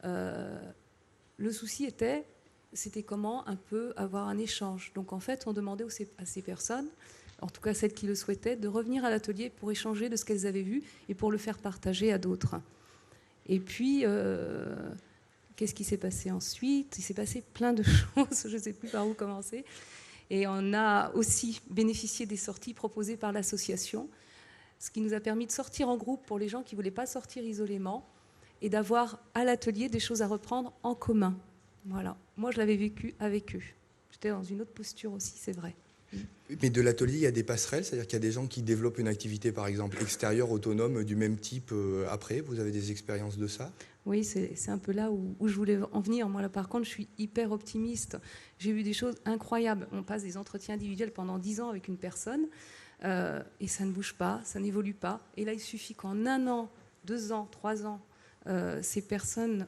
Le souci c'était comment un peu avoir un échange. Donc en fait, on demandait à ces personnes, en tout cas celles qui le souhaitaient, de revenir à l'atelier pour échanger de ce qu'elles avaient vu et pour le faire partager à d'autres. Et puis, qu'est-ce qui s'est passé ensuite? Il s'est passé plein de choses, je ne sais plus par où commencer. Et on a aussi bénéficié des sorties proposées par l'association, ce qui nous a permis de sortir en groupe pour les gens qui ne voulaient pas sortir isolément et d'avoir à l'atelier des choses à reprendre en commun. Voilà. Moi, je l'avais vécu avec eux. J'étais dans une autre posture aussi, c'est vrai. Mais de l'atelier, il y a des passerelles, c'est-à-dire qu'il y a des gens qui développent une activité, par exemple, extérieure, autonome, du même type après. Vous avez des expériences de ça? Oui, c'est un peu là où je voulais en venir. Moi, là, par contre, je suis hyper optimiste. J'ai vu des choses incroyables. On passe des entretiens individuels pendant 10 ans avec une personne et ça ne bouge pas, ça n'évolue pas. Et là, il suffit qu'en 1 an, 2 ans, 3 ans, ces personnes...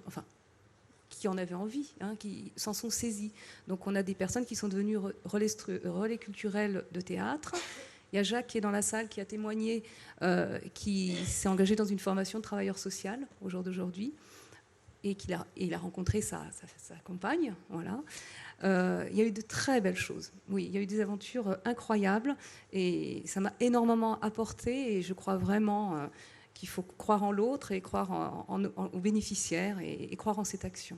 qui en avaient envie, qui s'en sont saisies. Donc on a des personnes qui sont devenues relais culturels de théâtre. Il y a Jacques qui est dans la salle, qui a témoigné, qui s'est engagé dans une formation de travailleur social au jour d'aujourd'hui, et il a rencontré sa compagne. Voilà. Il y a eu de très belles choses. Oui, il y a eu des aventures incroyables, et ça m'a énormément apporté, et je crois vraiment... qu'il faut croire en l'autre et croire aux bénéficiaires et croire en cette action.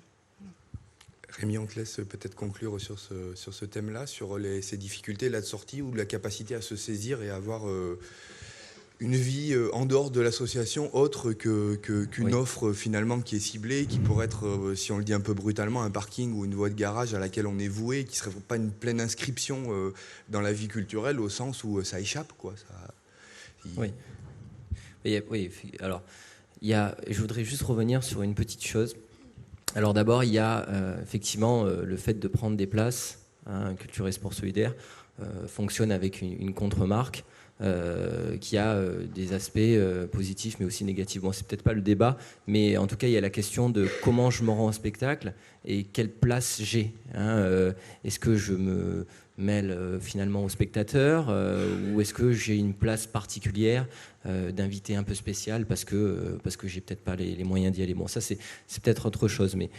Rémi, on te laisse peut-être conclure sur ce thème-là, sur ces difficultés là de sortie ou la capacité à se saisir et à avoir une vie en dehors de l'association autre qu'une offre finalement qui est ciblée, qui pourrait être, si on le dit un peu brutalement, un parking ou une voie de garage à laquelle on est voué, qui ne serait pas une pleine inscription dans la vie culturelle au sens où ça échappe, quoi. Oui. Oui, alors, je voudrais juste revenir sur une petite chose. Alors d'abord, il y a effectivement le fait de prendre des places. Culture et Sport Solidaire fonctionne avec une contre-marque qui a des aspects positifs mais aussi négatifs. Bon, c'est peut-être pas le débat, mais en tout cas, il y a la question de comment je me rends au spectacle et quelle place j'ai. Est-ce que je me mêle finalement aux spectateurs ou est-ce que j'ai une place particulière d'invité un peu spécial parce que j'ai peut-être pas les moyens d'y aller. Bon, ça c'est peut-être autre chose, mais